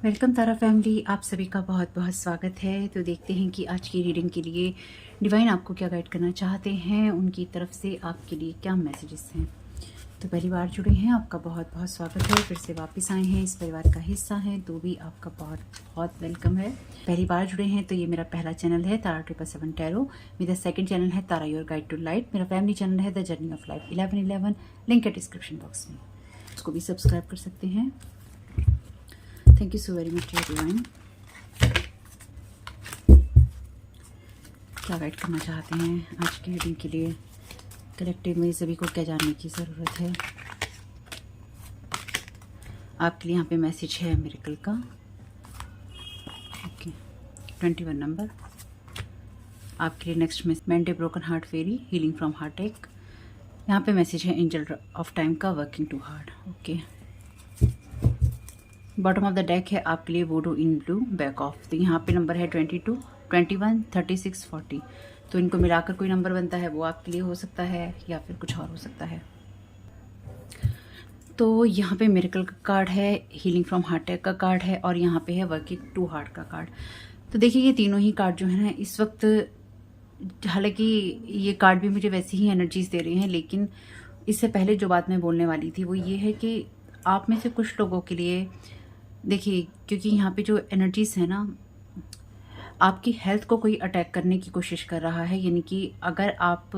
Welcome तारा family, आप सभी का बहुत बहुत स्वागत है। तो देखते हैं कि आज की रीडिंग के लिए डिवाइन आपको क्या गाइड करना चाहते हैं, उनकी तरफ से आपके लिए क्या मैसेजेस हैं। तो पहली बार जुड़े हैं, आपका बहुत बहुत स्वागत है। फिर से वापस आए हैं, इस परिवार का हिस्सा हैं तो भी आपका बहुत बहुत वेलकम है। पहली बार जुड़े हैं तो ये मेरा पहला चैनल है तारा 777 टैरो। मेरा सेकंड चैनल है तारा योर गाइड टू लाइट। मेरा फैमिली चैनल है the journey of life 1111, link है डिस्क्रिप्शन बॉक्स में, उसको भी सब्सक्राइब कर सकते हैं। Thank you so very much divine. क्या गाइड करना चाहते हैं आज की रीडिंग के लिए, कलेक्टिव में सभी को क्या जानने की ज़रूरत है। आपके लिए यहाँ पे मैसेज है मिरेकल का। ओके, 21 नंबर आपके लिए। नेक्स्ट में मेंटे broken heart fairy, healing from heart एक। यहाँ पे मैसेज है एंजल ऑफ टाइम का, working too hard. Okay, bottom of the deck है आपके लिए voodoo in blue, back off. तो यहाँ पे नंबर है 22, 21, 36, 40। तो इनको मिलाकर कोई नंबर बनता है, वो आपके लिए हो सकता है या फिर कुछ और हो सकता है। तो यहाँ पे मिरेकल का कार्ड है, हीलिंग फ्रॉम हार्ट अटैक का कार्ड है, और यहाँ पे है वर्किंग टू हार्ट का कार्ड। तो देखिए ये तीनों ही कार्ड जो है ना इस वक्त, हालांकि ये कार्ड भी मुझे वैसी ही एनर्जीज दे रहे हैं, लेकिन इससे पहले जो बात मैं बोलने वाली थी वो ये है कि आप में से कुछ लोगों के लिए देखिए, क्योंकि यहाँ पे जो एनर्जीज है ना, आपकी हेल्थ को कोई अटैक करने की कोशिश कर रहा है। यानी कि अगर आप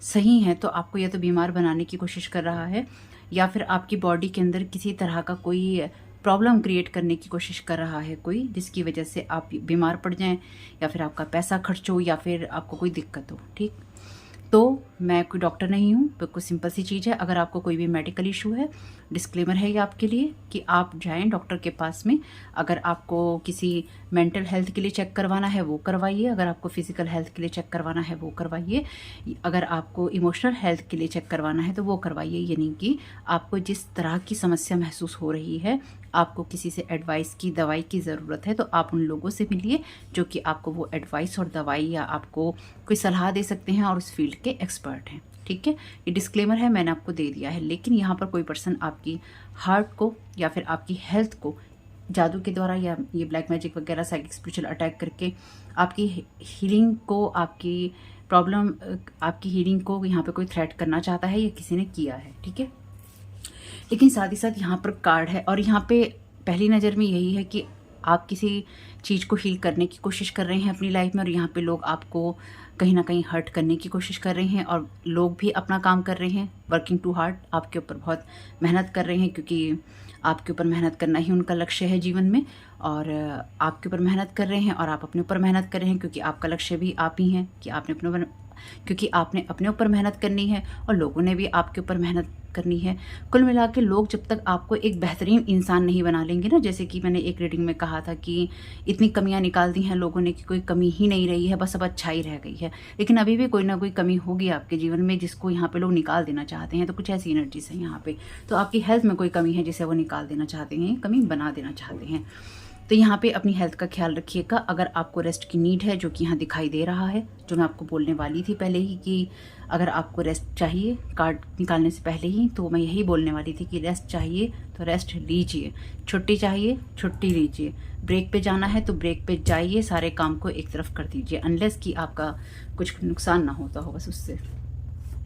सही हैं तो आपको या तो बीमार बनाने की कोशिश कर रहा है, या फिर आपकी बॉडी के अंदर किसी तरह का कोई प्रॉब्लम क्रिएट करने की कोशिश कर रहा है कोई, जिसकी वजह से आप बीमार पड़ जाएं, या फिर आपका पैसा खर्च हो, या फिर आपको कोई दिक्कत हो। ठीक, तो मैं कोई डॉक्टर नहीं हूँ, बिल्कुल सिंपल सी चीज़ है। अगर आपको कोई भी मेडिकल इशू है, डिस्क्लेमर है ये आपके लिए कि आप जाएं डॉक्टर के पास में। अगर आपको किसी मेंटल हेल्थ के लिए चेक करवाना है वो करवाइए, अगर आपको फिजिकल हेल्थ के लिए चेक करवाना है वो करवाइए, अगर आपको इमोशनल हेल्थ के लिए चेक करवाना है तो वो करवाइए। यानी कि आपको जिस तरह की समस्या महसूस हो रही है, आपको किसी से एडवाइस की, दवाई की ज़रूरत है, तो आप उन लोगों से मिलिए जो कि आपको वो एडवाइस और दवाई या आपको कोई सलाह दे सकते हैं और उस फील्ड के एक्सपर्ट हैं। ठीक है, ये डिस्क्लेमर है, मैंने आपको दे दिया है। लेकिन यहाँ पर कोई पर्सन आपकी हार्ट को या फिर आपकी हेल्थ को जादू के द्वारा या ये ब्लैक मैजिक वगैरह साइकिक स्पिरिचुअल अटैक करके आपकी हीलिंग को, आपकी प्रॉब्लम, आपकी हीलिंग को यहाँ पे कोई थ्रेट करना चाहता है या किसी ने किया है। ठीक है, लेकिन साथ ही साथ यहाँ पर कार्ड है, और यहाँ पे पहली नज़र में यही है कि आप किसी चीज़ को हील करने की कोशिश कर रहे हैं अपनी लाइफ में, और यहाँ पे लोग आपको कहीं ना कहीं हर्ट करने की कोशिश कर रहे हैं, और लोग भी अपना काम कर रहे हैं, वर्किंग टू हार्ड, आपके ऊपर बहुत मेहनत कर रहे हैं, क्योंकि आपके ऊपर मेहनत करना ही उनका लक्ष्य है जीवन में। और आपके ऊपर मेहनत कर रहे हैं और आप अपने ऊपर मेहनत कर रहे हैं, क्योंकि आपका लक्ष्य भी आप ही हैं कि आपने क्योंकि आपने अपने ऊपर मेहनत करनी है और लोगों ने भी आपके ऊपर मेहनत करनी है। कुल मिला के लोग जब तक आपको एक बेहतरीन इंसान नहीं बना लेंगे ना, जैसे कि मैंने एक रीडिंग में कहा था कि इतनी कमियां निकाल दी हैं लोगों ने कि कोई कमी ही नहीं रही है, बस अब अच्छाई रह गई है। लेकिन अभी भी कोई ना कोई कमी होगी आपके जीवन में जिसको यहाँ पे लोग निकाल देना चाहते हैं। तो कुछ ऐसी एनर्जीज है यहाँ पे। तो आपकी हेल्थ में कोई कमी है जिसे वो निकाल देना चाहते हैं, कमी बना देना चाहते हैं। तो यहाँ पे अपनी हेल्थ का ख्याल रखिएगा। अगर आपको रेस्ट की नीड है, जो कि यहाँ दिखाई दे रहा है, जो मैं आपको बोलने वाली थी पहले ही कि अगर आपको रेस्ट चाहिए कार्ड निकालने से पहले ही, तो मैं यही बोलने वाली थी कि रेस्ट चाहिए तो रेस्ट लीजिए, छुट्टी चाहिए छुट्टी लीजिए, ब्रेक पे जाना है तो ब्रेक पे जाइए, सारे काम को एक तरफ कर दीजिए, अनलेस कि आपका कुछ नुकसान ना होता हो बस उससे,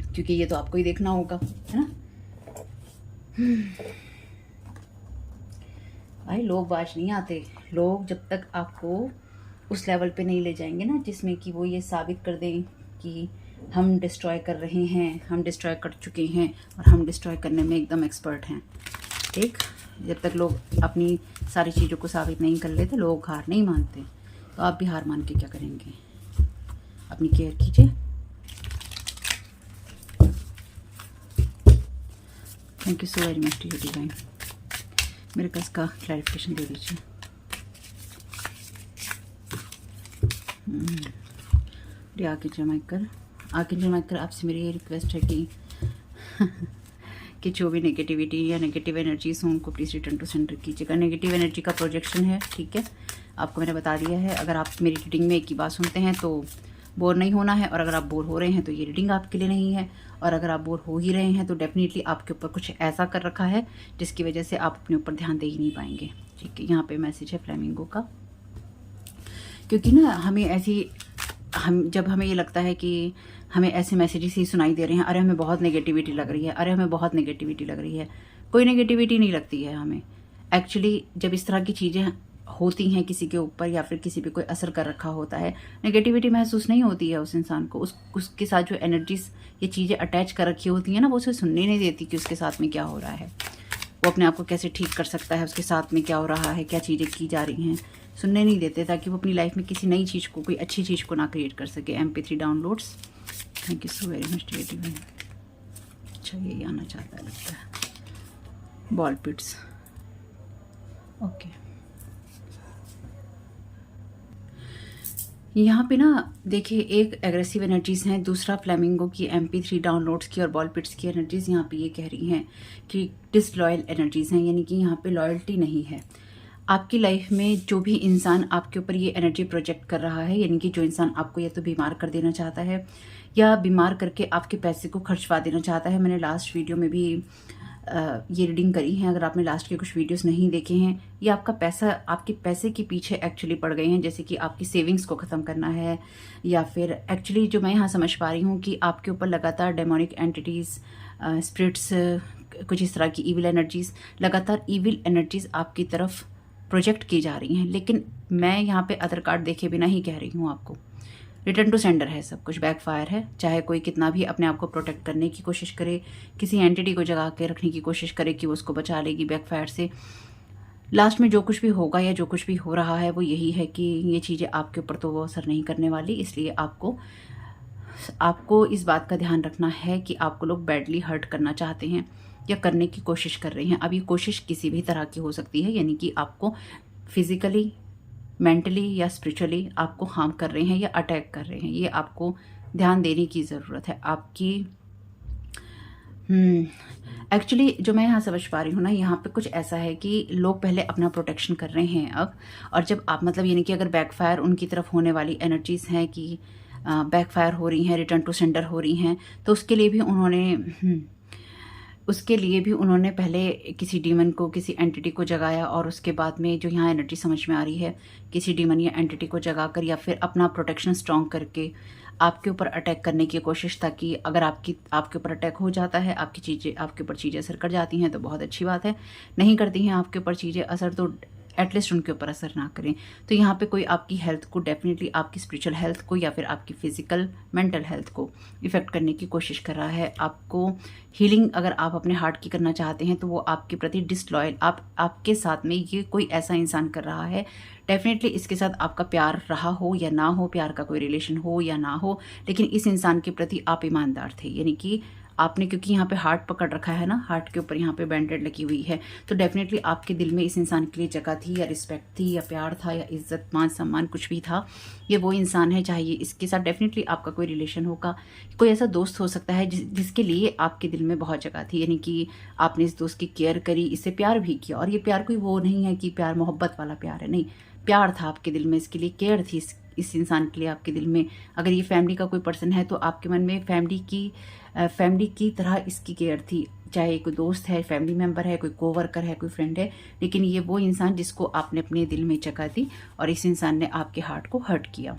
क्योंकि ये तो आपको ही देखना होगा, है ना। भाई लोग बाज नहीं आते। लोग जब तक आपको उस लेवल पे नहीं ले जाएंगे ना जिसमें कि वो ये साबित कर दें कि हम डिस्ट्रॉय कर रहे हैं, हम डिस्ट्रॉय कर चुके हैं और हम डिस्ट्रॉय करने में एकदम एक्सपर्ट हैं। ठीक, जब तक लोग अपनी सारी चीज़ों को साबित नहीं कर लेते, लोग हार नहीं मानते। तो आप भी हार मान के क्या करेंगे, अपनी केयर कीजिए। Thank you so very much to you divine. मेरे पास का क्लैरिफिकेशन दे दीजिए। आर्कएंजल माइकल, आपसे मेरी ये रिक्वेस्ट है कि कि जो भी नेगेटिविटी या नेगेटिव एनर्जीज हों उनको प्लीज़ रिटर्न टू सेंटर कीजिएगा। नेगेटिव एनर्जी का प्रोजेक्शन है, ठीक है, आपको मैंने बता दिया है। अगर आप मेरी रीडिंग में एक ही बात सुनते हैं तो बोर नहीं होना है, और अगर आप बोर हो रहे हैं तो ये रीडिंग आपके लिए नहीं है, और अगर आप बोर हो ही रहे हैं तो डेफिनेटली आपके ऊपर कुछ ऐसा कर रखा है जिसकी वजह से आप अपने ऊपर ध्यान दे ही नहीं पाएंगे। ठीक है, यहाँ पे मैसेज है फ्लेमिंगो का, क्योंकि ना जब हमें ये लगता है कि हमें ऐसे मैसेजेस ही सुनाई दे रहे हैं, अरे हमें बहुत नेगेटिविटी लग रही है, अरे हमें बहुत नेगेटिविटी लग रही है, कोई नेगेटिविटी नहीं लगती है हमें। एक्चुअली जब इस तरह की चीज़ें होती हैं किसी के ऊपर, या फिर किसी पे कोई असर कर रखा होता है, नेगेटिविटी महसूस नहीं होती है उस इंसान को। उसके साथ जो एनर्जीज, ये चीज़ें अटैच कर रखी होती हैं ना, वो उसे सुनने नहीं देती कि उसके साथ में क्या हो रहा है, वो अपने आप को कैसे ठीक कर सकता है, उसके साथ में क्या हो रहा है, क्या चीज़ें की जा रही हैं, सुनने नहीं देते, ताकि वो अपनी लाइफ में किसी नई चीज़ को, कोई अच्छी चीज़ को ना क्रिएट कर सके। MP3 downloads, thank you so very much creative. अच्छा, यही आना चाहता है लगता है। Ball pits, okay. यहाँ पे ना देखिए, एक एग्रेसिव एनर्जीज़ हैं, दूसरा फ्लेमिंगो की MP3 डाउनलोड्स की और बॉल पिट्स की एनर्जीज़ यहाँ पे ये कह रही हैं कि डिसलॉयल एनर्जीज़ हैं, यानी कि यहाँ पे लॉयल्टी नहीं है। आपकी लाइफ में जो भी इंसान आपके ऊपर ये एनर्जी प्रोजेक्ट कर रहा है, यानी कि जो इंसान आपको या तो बीमार कर देना चाहता है या बीमार करके आपके पैसे को खर्चवा देना चाहता है। मैंने लास्ट वीडियो में भी ये रीडिंग करी है, अगर आपने लास्ट के कुछ वीडियोस नहीं देखे हैं, ये आपका पैसा आपके पैसे के पीछे एक्चुअली पड़ गए हैं, जैसे कि आपकी सेविंग्स को ख़त्म करना है, या फिर एक्चुअली जो मैं यहाँ समझ पा रही हूँ कि आपके ऊपर लगातार डेमोनिक एंटिटीज़, स्पिरिट्स, कुछ इस तरह की ईविल एनर्जीज़, लगातार ईविल एनर्जीज़ आपकी तरफ प्रोजेक्ट की जा रही हैं। लेकिन मैं यहाँ पे अदर कार्ड देखे बिना ही कह रही हूँ आपको, रिटर्न टू सेंडर है सब कुछ, बैकफायर है। चाहे कोई कितना भी अपने आप को प्रोटेक्ट करने की कोशिश करे, किसी एंटिटी को जगा के रखने की कोशिश करे कि वो उसको बचा लेगी बैकफायर से, लास्ट में जो कुछ भी होगा या जो कुछ भी हो रहा है वो यही है कि ये चीज़ें आपके ऊपर तो वो असर नहीं करने वाली। इसलिए आपको इस बात का ध्यान रखना है कि आपको लोग बैडली हर्ट करना चाहते हैं या करने की कोशिश कर रहे हैं। अब ये कोशिश किसी भी तरह की हो सकती है, यानी कि आपको फिजिकली, मेंटली या स्पिरिचुअली आपको हार्म कर रहे हैं या अटैक कर रहे हैं। ये आपको ध्यान देने की ज़रूरत है आपकी। एक्चुअली जो मैं यहाँ समझ पा रही हूँ ना, यहाँ पे कुछ ऐसा है कि लोग पहले अपना प्रोटेक्शन कर रहे हैं अब, और जब आप मतलब यानी कि अगर बैकफायर उनकी तरफ होने वाली एनर्जीज़ हैं कि बैकफायर हो रही हैं, रिटर्न टू सेंडर हो रही हैं, तो उसके लिए भी उन्होंने पहले किसी डीमन को, किसी एंटिटी को जगाया, और उसके बाद में जो यहाँ एनर्जी समझ में आ रही है, किसी डीमन या एंटिटी को जगाकर या फिर अपना प्रोटेक्शन स्ट्रॉन्ग करके आपके ऊपर अटैक करने की कोशिश, ताकि अगर आपके ऊपर अटैक हो जाता है, आपके ऊपर चीज़ें असर कर जाती हैं तो बहुत अच्छी बात है, नहीं करती हैं आपके ऊपर चीज़ें असर तो एटलीस्ट उनके ऊपर असर ना करें। तो यहाँ पे कोई आपकी हेल्थ को, डेफिनेटली आपकी स्पिरिचुअल हेल्थ को या फिर आपकी फिजिकल मेंटल हेल्थ को इफेक्ट करने की कोशिश कर रहा है। आपको हीलिंग अगर आप अपने हार्ट की करना चाहते हैं तो वो आपके प्रति डिसलॉयल, आपके साथ में ये कोई ऐसा इंसान कर रहा है, डेफिनेटली इसके साथ आपका प्यार रहा हो या ना हो, प्यार का कोई रिलेशन हो या ना हो, लेकिन इस इंसान के प्रति आप ईमानदार थे। यानी कि आपने, क्योंकि यहाँ पे हार्ट पकड़ रखा है ना, हार्ट के ऊपर यहाँ पे बैंडेड लगी हुई है, तो डेफिनेटली आपके दिल में इस इंसान के लिए जगह थी, या रिस्पेक्ट थी, या प्यार था, या इज्जत, मान सम्मान कुछ भी था। ये वो इंसान है, चाहे इसके साथ डेफिनेटली आपका कोई रिलेशन होगा, कोई ऐसा दोस्त हो सकता है जिसके लिए आपके दिल में बहुत जगह थी, यानी कि आपने इस दोस्त की केयर करी, इससे प्यार भी किया। और ये प्यार कोई वो नहीं है कि प्यार मोहब्बत वाला प्यार है, नहीं, प्यार था आपके दिल में, इसके लिए केयर थी इस इंसान के लिए आपके दिल में। अगर ये फैमिली का कोई पर्सन है तो आपके मन में फैमिली की तरह इसकी केयर थी, चाहे कोई दोस्त है, फैमिली मेंबर है, कोई कोवर्कर है, कोई फ्रेंड है, लेकिन ये वो इंसान जिसको आपने अपने दिल में जगह दी, और इस इंसान ने आपके हार्ट को हर्ट किया।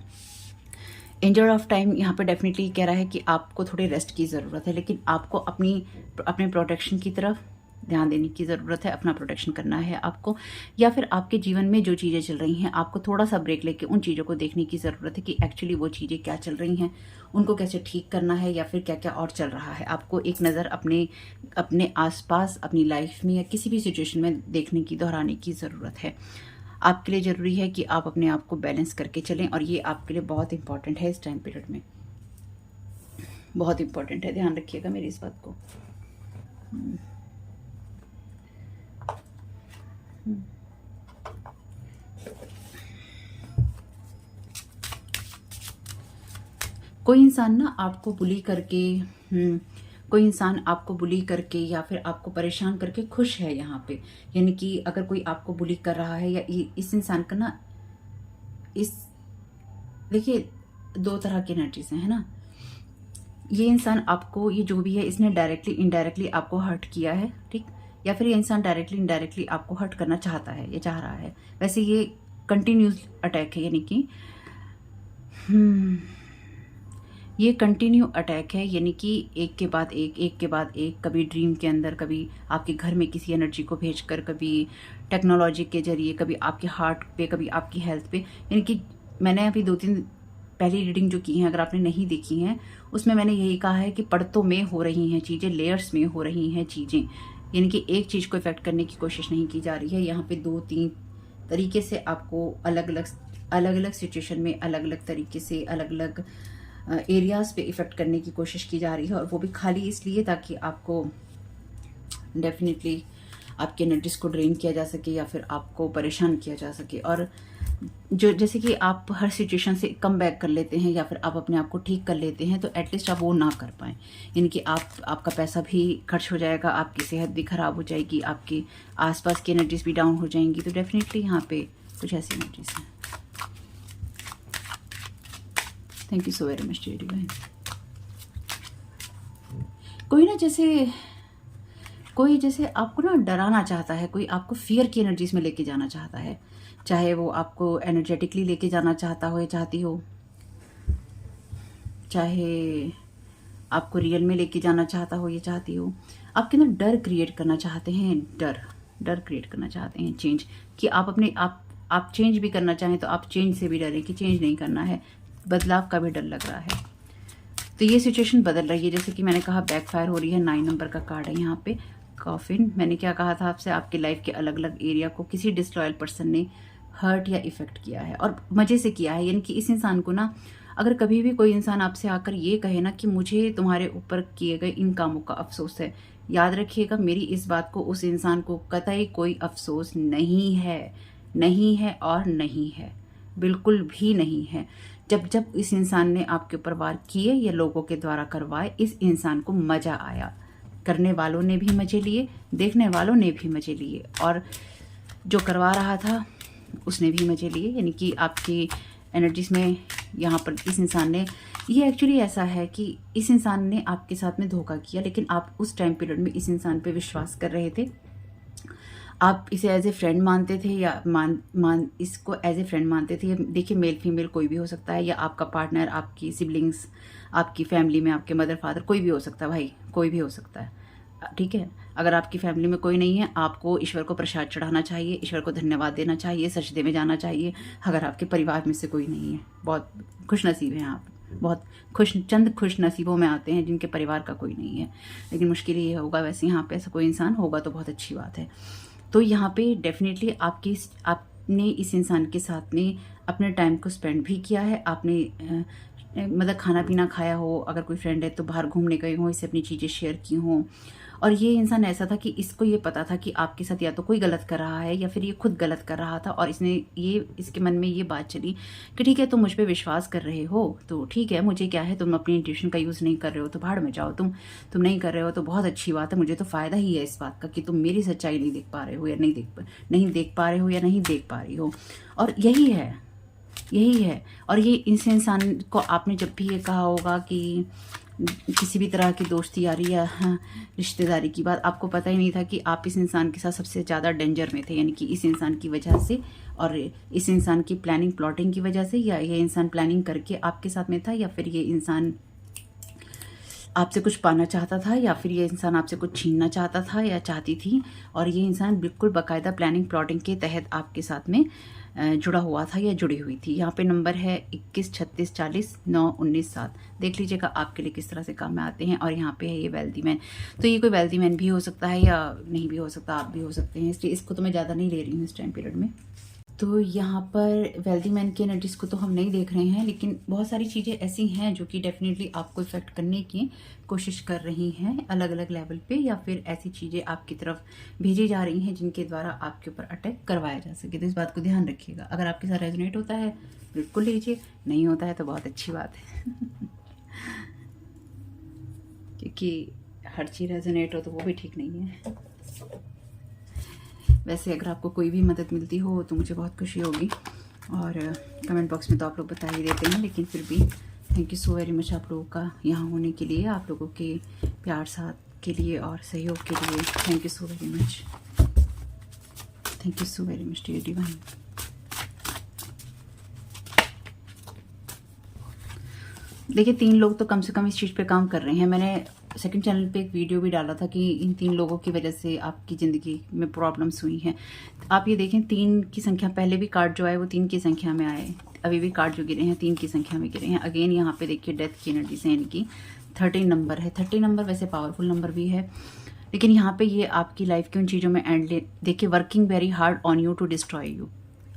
एंजल ऑफ टाइम यहाँ पे डेफिनेटली कह रहा है कि आपको थोड़ी रेस्ट की ज़रूरत है, लेकिन आपको अपने प्रोटेक्शन की तरफ ध्यान देने की ज़रूरत है, अपना प्रोटेक्शन करना है आपको, या फिर आपके जीवन में जो चीज़ें चल रही हैं आपको थोड़ा सा ब्रेक लेके उन चीज़ों को देखने की ज़रूरत है कि एक्चुअली वो चीज़ें क्या चल रही हैं, उनको कैसे ठीक करना है, या फिर क्या क्या और चल रहा है। आपको एक नज़र अपने आसपास, अपनी लाइफ में या किसी भी सिचुएशन में देखने की, दोहराने की ज़रूरत है। आपके लिए ज़रूरी है कि आप अपने आप को बैलेंस करके चलें, और ये आपके लिए बहुत इंपॉर्टेंट है, इस टाइम पीरियड में बहुत इंपॉर्टेंट है, ध्यान रखिएगा मेरी इस बात को। कोई इंसान ना आपको बुली करके, कोई इंसान आपको बुली करके या फिर आपको परेशान करके खुश है यहाँ पे, यानी कि अगर कोई आपको बुली कर रहा है या इस इंसान का ना, देखिए दो तरह की एनर्जीज हैं, है ना। ये इंसान आपको, ये जो भी है, इसने डायरेक्टली इनडायरेक्टली आपको हर्ट किया है, ठीक, या फिर ये इंसान डायरेक्टली इनडायरेक्टली आपको हर्ट करना चाहता है, ये चाह रहा है। वैसे ये कंटिन्यूस अटैक है, यानी कि ये कंटिन्यू अटैक है, यानी कि एक के बाद एक के बाद एक, कभी ड्रीम के अंदर, कभी आपके घर में किसी एनर्जी को भेजकर, कभी टेक्नोलॉजी के जरिए, कभी आपके हार्ट पे, कभी आपकी हेल्थ पे। यानी कि मैंने अभी 2-3 पहली रीडिंग जो की हैं, अगर आपने नहीं देखी हैं, उसमें मैंने यही कहा है कि परतों में हो रही हैं चीज़ें, लेयर्स में हो रही हैं चीज़ें, यानी कि एक चीज़ को इफेक्ट करने की कोशिश नहीं की जा रही है। यहाँ पे 2-3 तरीके से आपको अलग अलग सिचुएशन में, अलग अलग तरीके से, अलग अलग एरियाज पे इफ़ेक्ट करने की कोशिश की जा रही है, और वो भी खाली इसलिए ताकि आपको डेफिनेटली आपके एनर्जीज को ड्रेन किया जा सके या फिर आपको परेशान किया जा सके। और जो जैसे कि आप हर सिचुएशन से कम बैक कर लेते हैं या फिर आप अपने आप को ठीक कर लेते हैं, तो एटलीस्ट आप वो ना कर पाएँ। यानी कि आपका पैसा भी खर्च हो जाएगा, आपकी सेहत भी ख़राब हो जाएगी, आपके आसपास की एनर्जीज भी डाउन हो जाएंगी। तो डेफिनेटली यहाँ पे कुछ ऐसी एनर्जीज हैं। Thank you so very much dear divine. कोई जैसे आपको ना डराना चाहता है, कोई आपको फियर की एनर्जीज में लेके जाना चाहता है, चाहे वो आपको एनर्जेटिकली लेके जाना चाहता हो या चाहती हो, चाहे आपको रियल में लेके जाना चाहता हो या चाहती हो। आपके अंदर डर क्रिएट करना चाहते हैं, डर क्रिएट करना चाहते हैं, चेंज, कि आप चेंज भी करना चाहें तो आप चेंज से भी डरें कि चेंज नहीं करना है, बदलाव का भी डर लग रहा है। तो ये सिचुएशन बदल रही है, जैसे कि मैंने कहा बैकफायर हो रही है। 9 नंबर का कार्ड है यहाँ पे, कॉफिन। मैंने क्या कहा था आपसे, आपके लाइफ के अलग अलग एरिया को किसी डिसलॉयल पर्सन ने हर्ट या इफेक्ट किया है, और मजे से किया है। यानी कि इस इंसान को ना, अगर कभी भी कोई इंसान आपसे आकर ये कहे ना कि मुझे तुम्हारे ऊपर किए गए इन कामों का अफसोस है, याद रखिएगा मेरी इस बात को, उस इंसान को कतई कोई अफसोस नहीं है, नहीं है और नहीं है, बिल्कुल भी नहीं है। जब इस इंसान ने आपके ऊपर वार किए या लोगों के द्वारा करवाए, इस इंसान को मजा आया, करने वालों ने भी मजे लिए, देखने वालों ने भी मजे लिए, और जो करवा रहा था उसने भी मजे लिए। यानी कि आपकी एनर्जीज में यहाँ पर इस इंसान ने, ये एक्चुअली ऐसा है कि इस इंसान ने आपके साथ में धोखा किया, लेकिन आप उस टाइम पीरियड में इस इंसान पे विश्वास कर रहे थे। आप इसे एज ए फ्रेंड मानते थे, या इसको एज ए फ्रेंड मानते थे। देखिए मेल फीमेल कोई भी हो सकता है, या आपका पार्टनर, आपकी सिबलिंग्स, आपकी फैमिली में आपके मदर फादर, कोई भी हो सकता है भाई, कोई भी हो सकता है, ठीक है। अगर आपकी फैमिली में कोई नहीं है, आपको ईश्वर को प्रसाद चढ़ाना चाहिए, ईश्वर को धन्यवाद देना चाहिए, सजदे में जाना चाहिए। अगर आपके परिवार में से कोई नहीं है, बहुत खुश नसीब हैं आप, बहुत चंद खुश नसीबों में आते हैं जिनके परिवार का कोई नहीं है, लेकिन मुश्किल ये होगा। वैसे यहाँ पे ऐसा कोई इंसान होगा तो बहुत अच्छी बात है। तो यहाँ पे डेफिनेटली आपने इस इंसान के साथ में अपने टाइम को स्पेंड भी किया है। आपने मतलब खाना पीना खाया हो, अगर कोई फ्रेंड है तो बाहर घूमने गए हो, इससे अपनी चीज़ें शेयर की हों। और ये इंसान ऐसा था कि इसको ये पता था कि आपके साथ या तो कोई गलत कर रहा है या फिर ये खुद गलत कर रहा था, और इसके मन में ये बात चली कि ठीक है तुम मुझ पे विश्वास कर रहे हो तो ठीक है, मुझे क्या है, तुम अपनी इंट्यूशन का यूज़ नहीं कर रहे हो तो भाड़ में जाओ, तुम नहीं कर रहे हो तो बहुत अच्छी बात है, मुझे तो फ़ायदा ही है इस बात का कि तुम मेरी सच्चाई नहीं देख पा रहे हो, या नहीं देख पा रहे हो या नहीं देख पा रही हो। और यही है। और ये इस इंसान को आपने जब भी ये कहा होगा कि किसी भी तरह की दोस्ती यारी या रिश्तेदारी की बात, आपको पता ही नहीं था कि आप इस इंसान के साथ सबसे ज़्यादा डेंजर में थे। यानी कि इस इंसान की वजह से, और इस इंसान की प्लानिंग प्लॉटिंग की वजह से, या ये इंसान प्लानिंग करके आपके साथ में था, या फिर ये इंसान आपसे कुछ पाना चाहता था, या फिर ये इंसान आपसे कुछ छीनना चाहता था या चाहती थी। और ये इंसान बिल्कुल बाकायदा प्लानिंग प्लॉटिंग के तहत आपके साथ में जुड़ा हुआ था या जुड़ी हुई थी। यहाँ पे नंबर है 21 36 40 9 19 7। देख लीजिएगा आपके लिए किस तरह से काम में आते हैं। और यहाँ पे है ये वेल्दी मैन, तो ये कोई वेल्दी मैन भी हो सकता है या नहीं भी हो सकता, आप भी हो सकते हैं, इसलिए इसको तो मैं ज़्यादा नहीं ले रही हूँ इस टाइम पीरियड में। तो यहाँ पर वेल्दी मैन की एनर्जीज को तो हम नहीं देख रहे हैं, लेकिन बहुत सारी चीज़ें ऐसी हैं जो कि डेफिनेटली आपको इफेक्ट करने की कोशिश कर रही हैं अलग अलग लेवल पे, या फिर ऐसी चीज़ें आपकी तरफ भेजी जा रही हैं जिनके द्वारा आपके ऊपर अटैक करवाया जा सके। तो इस बात को ध्यान रखिएगा। अगर आपके साथ रेजोनेट होता है बिल्कुल लीजिए, नहीं होता है तो बहुत अच्छी बात है क्योंकि हर चीज़ रेजोनेट हो तो वो भी ठीक नहीं है। वैसे अगर आपको कोई भी मदद मिलती हो तो मुझे बहुत खुशी होगी। और कमेंट बॉक्स में तो आप लोग बता ही देते हैं, लेकिन फिर भी thank you so very much आप लोगों का यहाँ होने के लिए, आप लोगों के प्यार साथ के लिए और सहयोग के लिए। Thank you so very much, thank you so very much dear divine. देखिए 3 लोग तो कम से कम इस चीज़ पे काम कर रहे हैं। मैंने सेकंड चैनल पे एक वीडियो भी डाला था कि इन 3 लोगों की वजह से आपकी ज़िंदगी में प्रॉब्लम्स हुई हैं। आप ये देखें 3 की संख्या, पहले भी कार्ड जो आए वो 3 की संख्या में आए, अभी भी कार्ड जो गिरे हैं 3 की संख्या में गिरे हैं। अगेन यहाँ पे देखिए डेथ की एनर्जी से, यानी कि 13 नंबर है। 13 नंबर वैसे पावरफुल नंबर भी है, लेकिन यहाँ पे ये आपकी लाइफ की उन चीज़ों में एंड देखिए, working very hard on you to destroy you.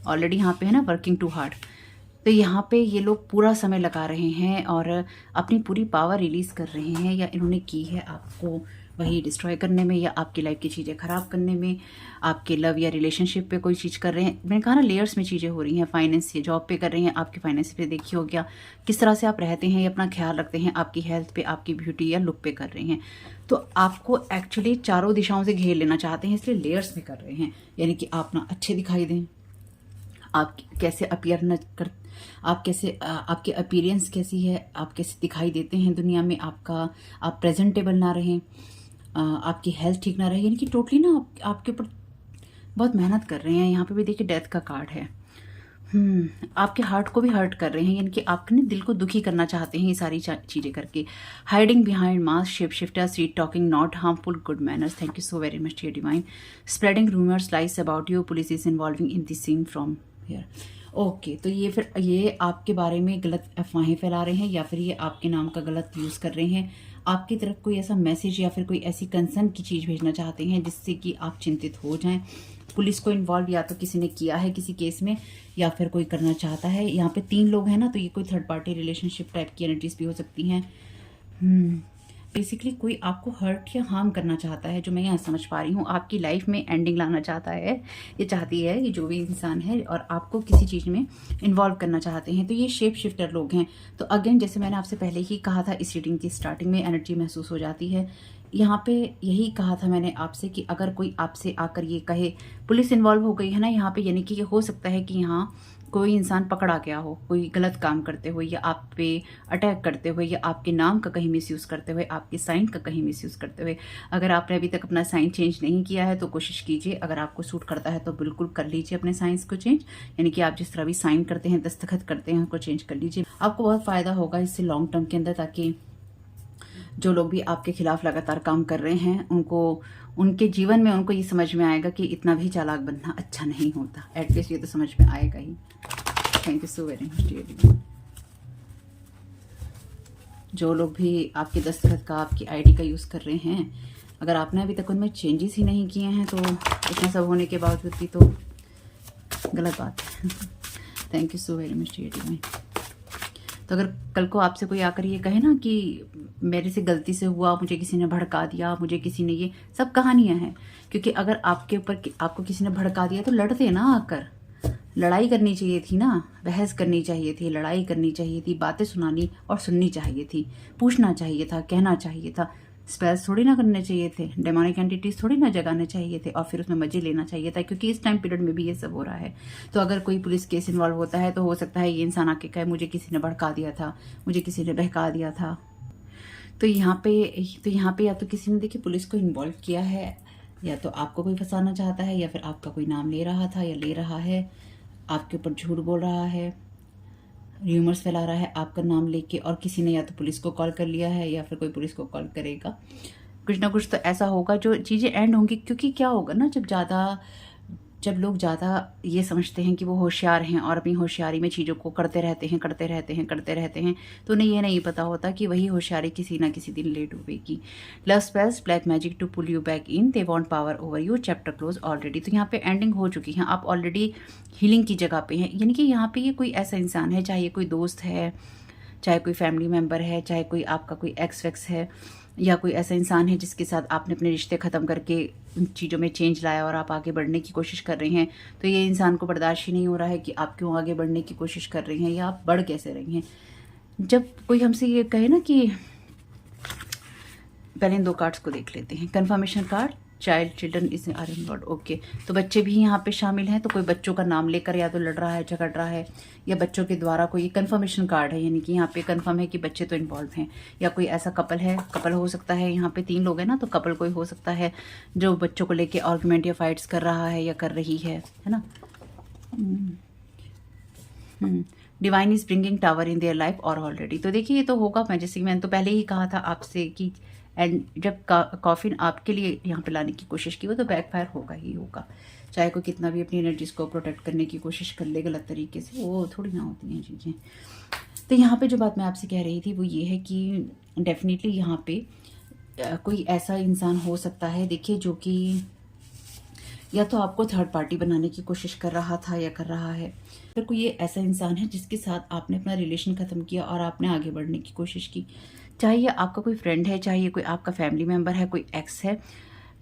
Already यहाँ पे है ना वर्किंग टू हार्ड, तो यहाँ पे ये लोग पूरा समय लगा रहे हैं और अपनी पूरी पावर रिलीज़ कर रहे हैं, या इन्होंने की है आपको वही डिस्ट्रॉय करने में, या आपकी लाइफ की चीज़ें ख़राब करने में, आपके लव या रिलेशनशिप पे कोई चीज़ कर रहे हैं। मैंने कहा ना लेयर्स में चीज़ें हो रही हैं। फाइनेंस या जॉब पे कर रहे हैं, आपके फाइनेंस पे देखिए हो गया, किस तरह से आप रहते हैं या अपना ख्याल रखते हैं, आपकी हेल्थ पे, आपकी ब्यूटी या लुक पे कर रहे हैं। तो आपको एक्चुअली चारों दिशाओं से घेर लेना चाहते हैं, इसलिए लेयर्स में कर रहे हैं। यानी कि आप ना अच्छे दिखाई दें, आप कैसे अपीयर न कर, आप कैसे, आपकी अपीयरेंस कैसी है, आप कैसे दिखाई देते हैं दुनिया में, आप प्रेजेंटेबल ना रहें, आपकी हेल्थ ठीक ना रहे, यानी कि टोटली ना आपके ऊपर बहुत मेहनत कर रहे हैं। यहाँ पे भी देखिए डेथ का कार्ड है। आपके हार्ट को भी हर्ट कर रहे हैं, यानी कि आपने दिल को दुखी करना चाहते हैं ये सारी चीज़ें करके। Hiding behind mask, shape shifter, sweet talking, not harmful, good manners. Thank you so very much dear divine. Spreading rumours, lies about you, police is involving in this scene from here. Okay, तो ये फिर ये आपके बारे में गलत अफवाहें फैला रहे हैं, या फिर ये आपके नाम का गलत यूज़ कर रहे हैं। आपकी तरफ कोई ऐसा मैसेज या फिर कोई ऐसी कंसर्न की चीज़ भेजना चाहते हैं जिससे कि आप चिंतित हो जाएं। पुलिस को इन्वॉल्व या तो किसी ने किया है किसी केस में, या फिर कोई करना चाहता है। यहाँ पे 3 लोग हैं ना, तो ये कोई थर्ड पार्टी रिलेशनशिप टाइप की एनर्जीज भी हो सकती हैं। बेसिकली कोई आपको हर्ट या हार्म करना चाहता है, जो मैं यहाँ समझ पा रही हूँ। आपकी लाइफ में एंडिंग लाना चाहता है, ये चाहती है ये जो भी इंसान है, और आपको किसी चीज़ में इन्वॉल्व करना चाहते हैं। तो ये शेप शिफ्टर लोग हैं। तो अगेन जैसे मैंने आपसे पहले ही कहा था, इस रीडिंग की स्टार्टिंग में एनर्जी महसूस हो जाती है। यहाँ पे यही कहा था मैंने आपसे कि अगर कोई आपसे आकर ये कहे पुलिस इन्वॉल्व हो गई है ना यहाँ पे, यानी कि ये हो सकता है कि यहाँ कोई इंसान पकड़ा गया हो, कोई गलत काम करते हुए, या आप पे अटैक करते हुए, या आपके नाम का कहीं मिसयूज़ करते हुए, आपके साइन का कहीं मिसयूज़ करते हुए। अगर आपने अभी तक अपना साइन चेंज नहीं किया है तो कोशिश कीजिए, अगर आपको सूट करता है तो बिल्कुल कर लीजिए अपने साइंस को चेंज। यानी कि आप जिस तरह भी साइन करते हैं, दस्तखत करते हैं, उनको चेंज कर लीजिए। आपको बहुत फ़ायदा होगा इससे लॉन्ग टर्म के अंदर, ताकि जो लोग भी आपके खिलाफ लगातार काम कर रहे हैं उनके जीवन में उनको ये समझ में आएगा कि इतना भी चालाक बनना अच्छा नहीं होता। एटलीस्ट ये तो समझ में आएगा ही। Thank you so very much dear. जो लोग भी आपके दस्तखत का, आपकी आईडी का यूज़ कर रहे हैं, अगर आपने अभी तक उनमें चेंजेस ही नहीं किए हैं तो इतना सब होने के बावजूद भी तो गलत बात है। Thank you so very much dear divine. तो अगर कल को आपसे कोई आकर ये कहे ना कि मेरे से गलती से हुआ, मुझे किसी ने भड़का दिया, मुझे किसी ने, ये सब कहानियां हैं। क्योंकि अगर आपके ऊपर आपको किसी ने भड़का दिया तो लड़ते ना, आकर लड़ाई करनी चाहिए थी ना, बहस करनी चाहिए थी, लड़ाई करनी चाहिए थी, बातें सुनानी और सुननी चाहिए थी, पूछना चाहिए था, कहना चाहिए था। स्पेल्स थोड़ी ना करने चाहिए थे, डेमोनिक एंटिटीज थोड़ी ना जगाने चाहिए थे, और फिर उसमें मजे लेना चाहिए था, क्योंकि इस टाइम पीरियड में भी ये सब हो रहा है। तो अगर कोई पुलिस केस इन्वॉल्व होता है तो हो सकता है ये इंसान आके कहे मुझे किसी ने भड़का दिया था, मुझे किसी ने बहका दिया था। तो यहाँ पे या तो किसी ने देखिए पुलिस को इन्वॉल्व किया है, या तो आपको कोई फंसाना चाहता है, या फिर आपका कोई नाम ले रहा था या ले रहा है, आपके ऊपर झूठ बोल रहा है, र्यूमर्स फैला रहा है आपका नाम लेके, और किसी ने या तो पुलिस को कॉल कर लिया है या फिर कोई पुलिस को कॉल करेगा। कुछ ना कुछ तो ऐसा होगा जो चीज़ें एंड होंगी। क्योंकि क्या होगा ना, जब लोग ज़्यादा ये समझते हैं कि वो होशियार हैं और अपनी होशियारी में चीज़ों को करते रहते हैं, तो उन्हें ये नहीं पता होता कि वही होशियारी किसी ना किसी दिन लेट डूबेगी। Love spells, black magic to pull you back in, they want power over you, chapter close already. तो यहाँ पे एंडिंग हो चुकी है, आप ऑलरेडी हीलिंग की जगह पे हैं। यानी कि यहाँ पे ये कोई ऐसा इंसान है, चाहे ये कोई दोस्त है, चाहे कोई फैमिली मेम्बर है, चाहे कोई आपका कोई एक्स वैक्स है, या कोई ऐसा इंसान है जिसके साथ आपने अपने रिश्ते ख़त्म करके उन चीज़ों में चेंज लाया और आप आगे बढ़ने की कोशिश कर रहे हैं। तो ये इंसान को बर्दाश्त ही नहीं हो रहा है कि आप क्यों आगे बढ़ने की कोशिश कर रहे हैं, या आप बढ़ कैसे रहे हैं। जब कोई हमसे ये कहे ना कि, पहले इन 2 कार्ड्स को देख लेते हैं। Confirmation card, children is are involve. Okay, तो बच्चे भी यहाँ पे शामिल हैं। तो कोई बच्चों का नाम लेकर या तो लड़ रहा है, झगड़ रहा है, या बच्चों के द्वारा कोई कंफर्मेशन कार्ड है, यानी कि यहाँ पे कंफर्म है कि बच्चे तो इन्वॉल्व हैं। या कोई ऐसा कपल है, कपल हो सकता है, यहाँ पे 3 लोग हैं ना, तो कपल कोई हो सकता है जो बच्चों को लेके आर्गुमेंट या फाइट्स कर रहा है या कर रही है ना। Divine is bringing tower in their life और ऑलरेडी। तो देखिए ये तो होगा, मैं जैसे कि मैंने तो पहले ही कहा था आपसे कि एंड जब कॉफिन आपके लिए यहाँ पे लाने की कोशिश की वो तो बैकफायर होगा ही होगा। चाहे कोई कितना भी अपनी एनर्जीज को प्रोटेक्ट करने की कोशिश कर ले गलत तरीके से, वो थोड़ी ना होती हैं चीज़ें। तो यहाँ पे जो बात मैं आपसे कह रही थी वो ये है कि डेफिनेटली यहाँ पे कोई ऐसा इंसान हो सकता है, देखिए, जो कि या तो आपको थर्ड पार्टी बनाने की कोशिश कर रहा था या कर रहा है। फिर कोई ये ऐसा इंसान है जिसके साथ आपने अपना रिलेशन ख़त्म किया और आपने आगे बढ़ने की कोशिश की। चाहे ये आपका कोई फ्रेंड है, चाहे ये कोई आपका फैमिली मेम्बर है, कोई एक्स है।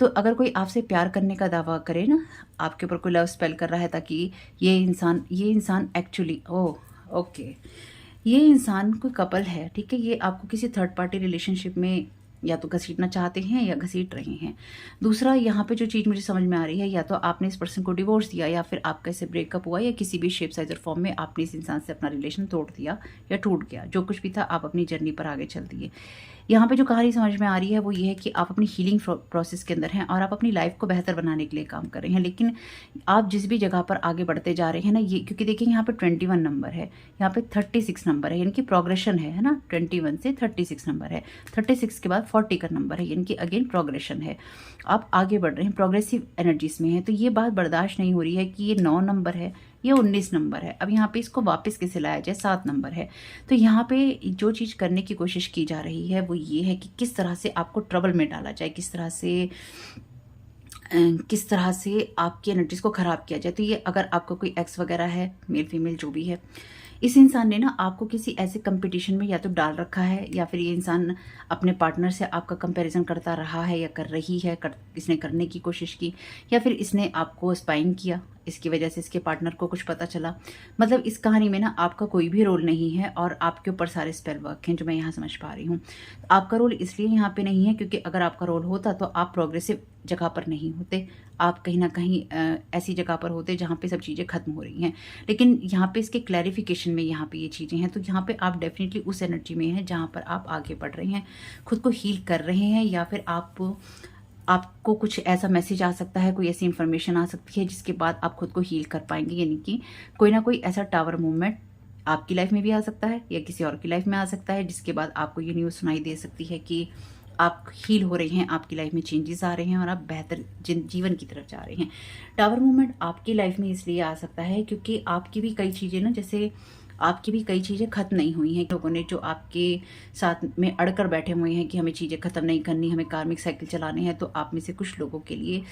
तो अगर कोई आपसे प्यार करने का दावा करे ना, आपके ऊपर कोई लव स्पेल कर रहा है ताकि ये इंसान एक्चुअली ओके, ये इंसान कोई कपल है, ठीक है, ये आपको किसी थर्ड पार्टी रिलेशनशिप में या तो घसीटना चाहते हैं या घसीट रहे हैं। दूसरा, यहाँ पे जो चीज़ मुझे समझ में आ रही है, या तो आपने इस पर्सन को डिवोर्स दिया या फिर आपका इससे ब्रेकअप हुआ या किसी भी शेप साइज और फॉर्म में आपने इस इंसान से अपना रिलेशन तोड़ दिया या टूट गया। जो कुछ भी था आप अपनी जर्नी पर आगे चल दिए। यहाँ पे जो कहानी समझ में आ रही है वो ये है कि आप अपनी हीलिंग प्रोसेस के अंदर हैं और आप अपनी लाइफ को बेहतर बनाने के लिए काम कर रहे हैं। लेकिन आप जिस भी जगह पर आगे बढ़ते जा रहे हैं ना, ये क्योंकि देखिए यहाँ पे 21 नंबर है, यहाँ पे 36 नंबर है, यानी कि प्रोग्रेशन है ना। 21 से 36 नंबर है, 36 के बाद 40 का नंबर है, यानी कि अगेन प्रोग्रेशन है। आप आगे बढ़ रहे हैं, प्रोग्रेसिव एनर्जीज में है। तो ये बात बर्दाश्त नहीं हो रही है कि ये 9 नंबर है, ये 19 नंबर है। अब यहाँ पे इसको वापस कैसे लाया जाए, 7 नंबर है। तो यहाँ पे जो चीज़ करने की कोशिश की जा रही है वो ये है कि किस तरह से आपको ट्रबल में डाला जाए, किस तरह से आपकी एनर्जीज को ख़राब किया जाए। तो ये अगर आपको कोई एक्स वगैरह है, मेल फीमेल जो भी है, इस इंसान ने ना आपको किसी ऐसे कंपटीशन में या तो डाल रखा है या फिर ये इंसान अपने पार्टनर से आपका कंपैरिजन करता रहा है या कर रही है, इसने करने की कोशिश की, या फिर इसने आपको स्पाइंग किया, इसकी वजह से इसके पार्टनर को कुछ पता चला। मतलब इस कहानी में ना आपका कोई भी रोल नहीं है और आपके ऊपर सारे स्पेल वर्क हैं, जो मैं यहाँ समझ पा रही हूँ। आपका रोल इसलिए यहाँ पे नहीं है क्योंकि अगर आपका रोल होता तो आप प्रोग्रेसिव जगह पर नहीं होते, आप कहीं ना कहीं ऐसी जगह पर होते जहाँ पे सब चीज़ें खत्म हो रही हैं। लेकिन यहाँ पे इसके क्लैरिफिकेशन में यहाँ पे ये चीज़ें हैं। तो यहाँ पे आप डेफिनेटली उस एनर्जी में हैं जहाँ पर आप आगे बढ़ रहे हैं, खुद को हील कर रहे हैं, या फिर आपको कुछ ऐसा मैसेज आ सकता है, कोई ऐसी इन्फॉर्मेशन आ सकती है जिसके बाद आप खुद को हील कर पाएंगे। यानी कि कोई ना कोई ऐसा टावर मूवमेंट आपकी लाइफ में भी आ सकता है या किसी और की लाइफ में आ सकता है, जिसके बाद आपको ये न्यूज़ सुनाई दे सकती है कि आप हील हो रहे हैं, आपकी लाइफ में चेंजेस आ रहे हैं और आप बेहतर जीवन की तरफ जा रहे हैं। टावर मूवमेंट आपकी लाइफ में इसलिए आ सकता है क्योंकि आपकी भी कई चीज़ें ना, जैसे आपकी भी कई चीज़ें खत्म नहीं हुई हैं। लोगों ने जो आपके साथ में अड़कर बैठे हुए हैं कि हमें चीज़ें ख़त्म नहीं करनी, हमें कार्मिक साइकिल चलाने हैं, तो आप में से कुछ लोगों के लिए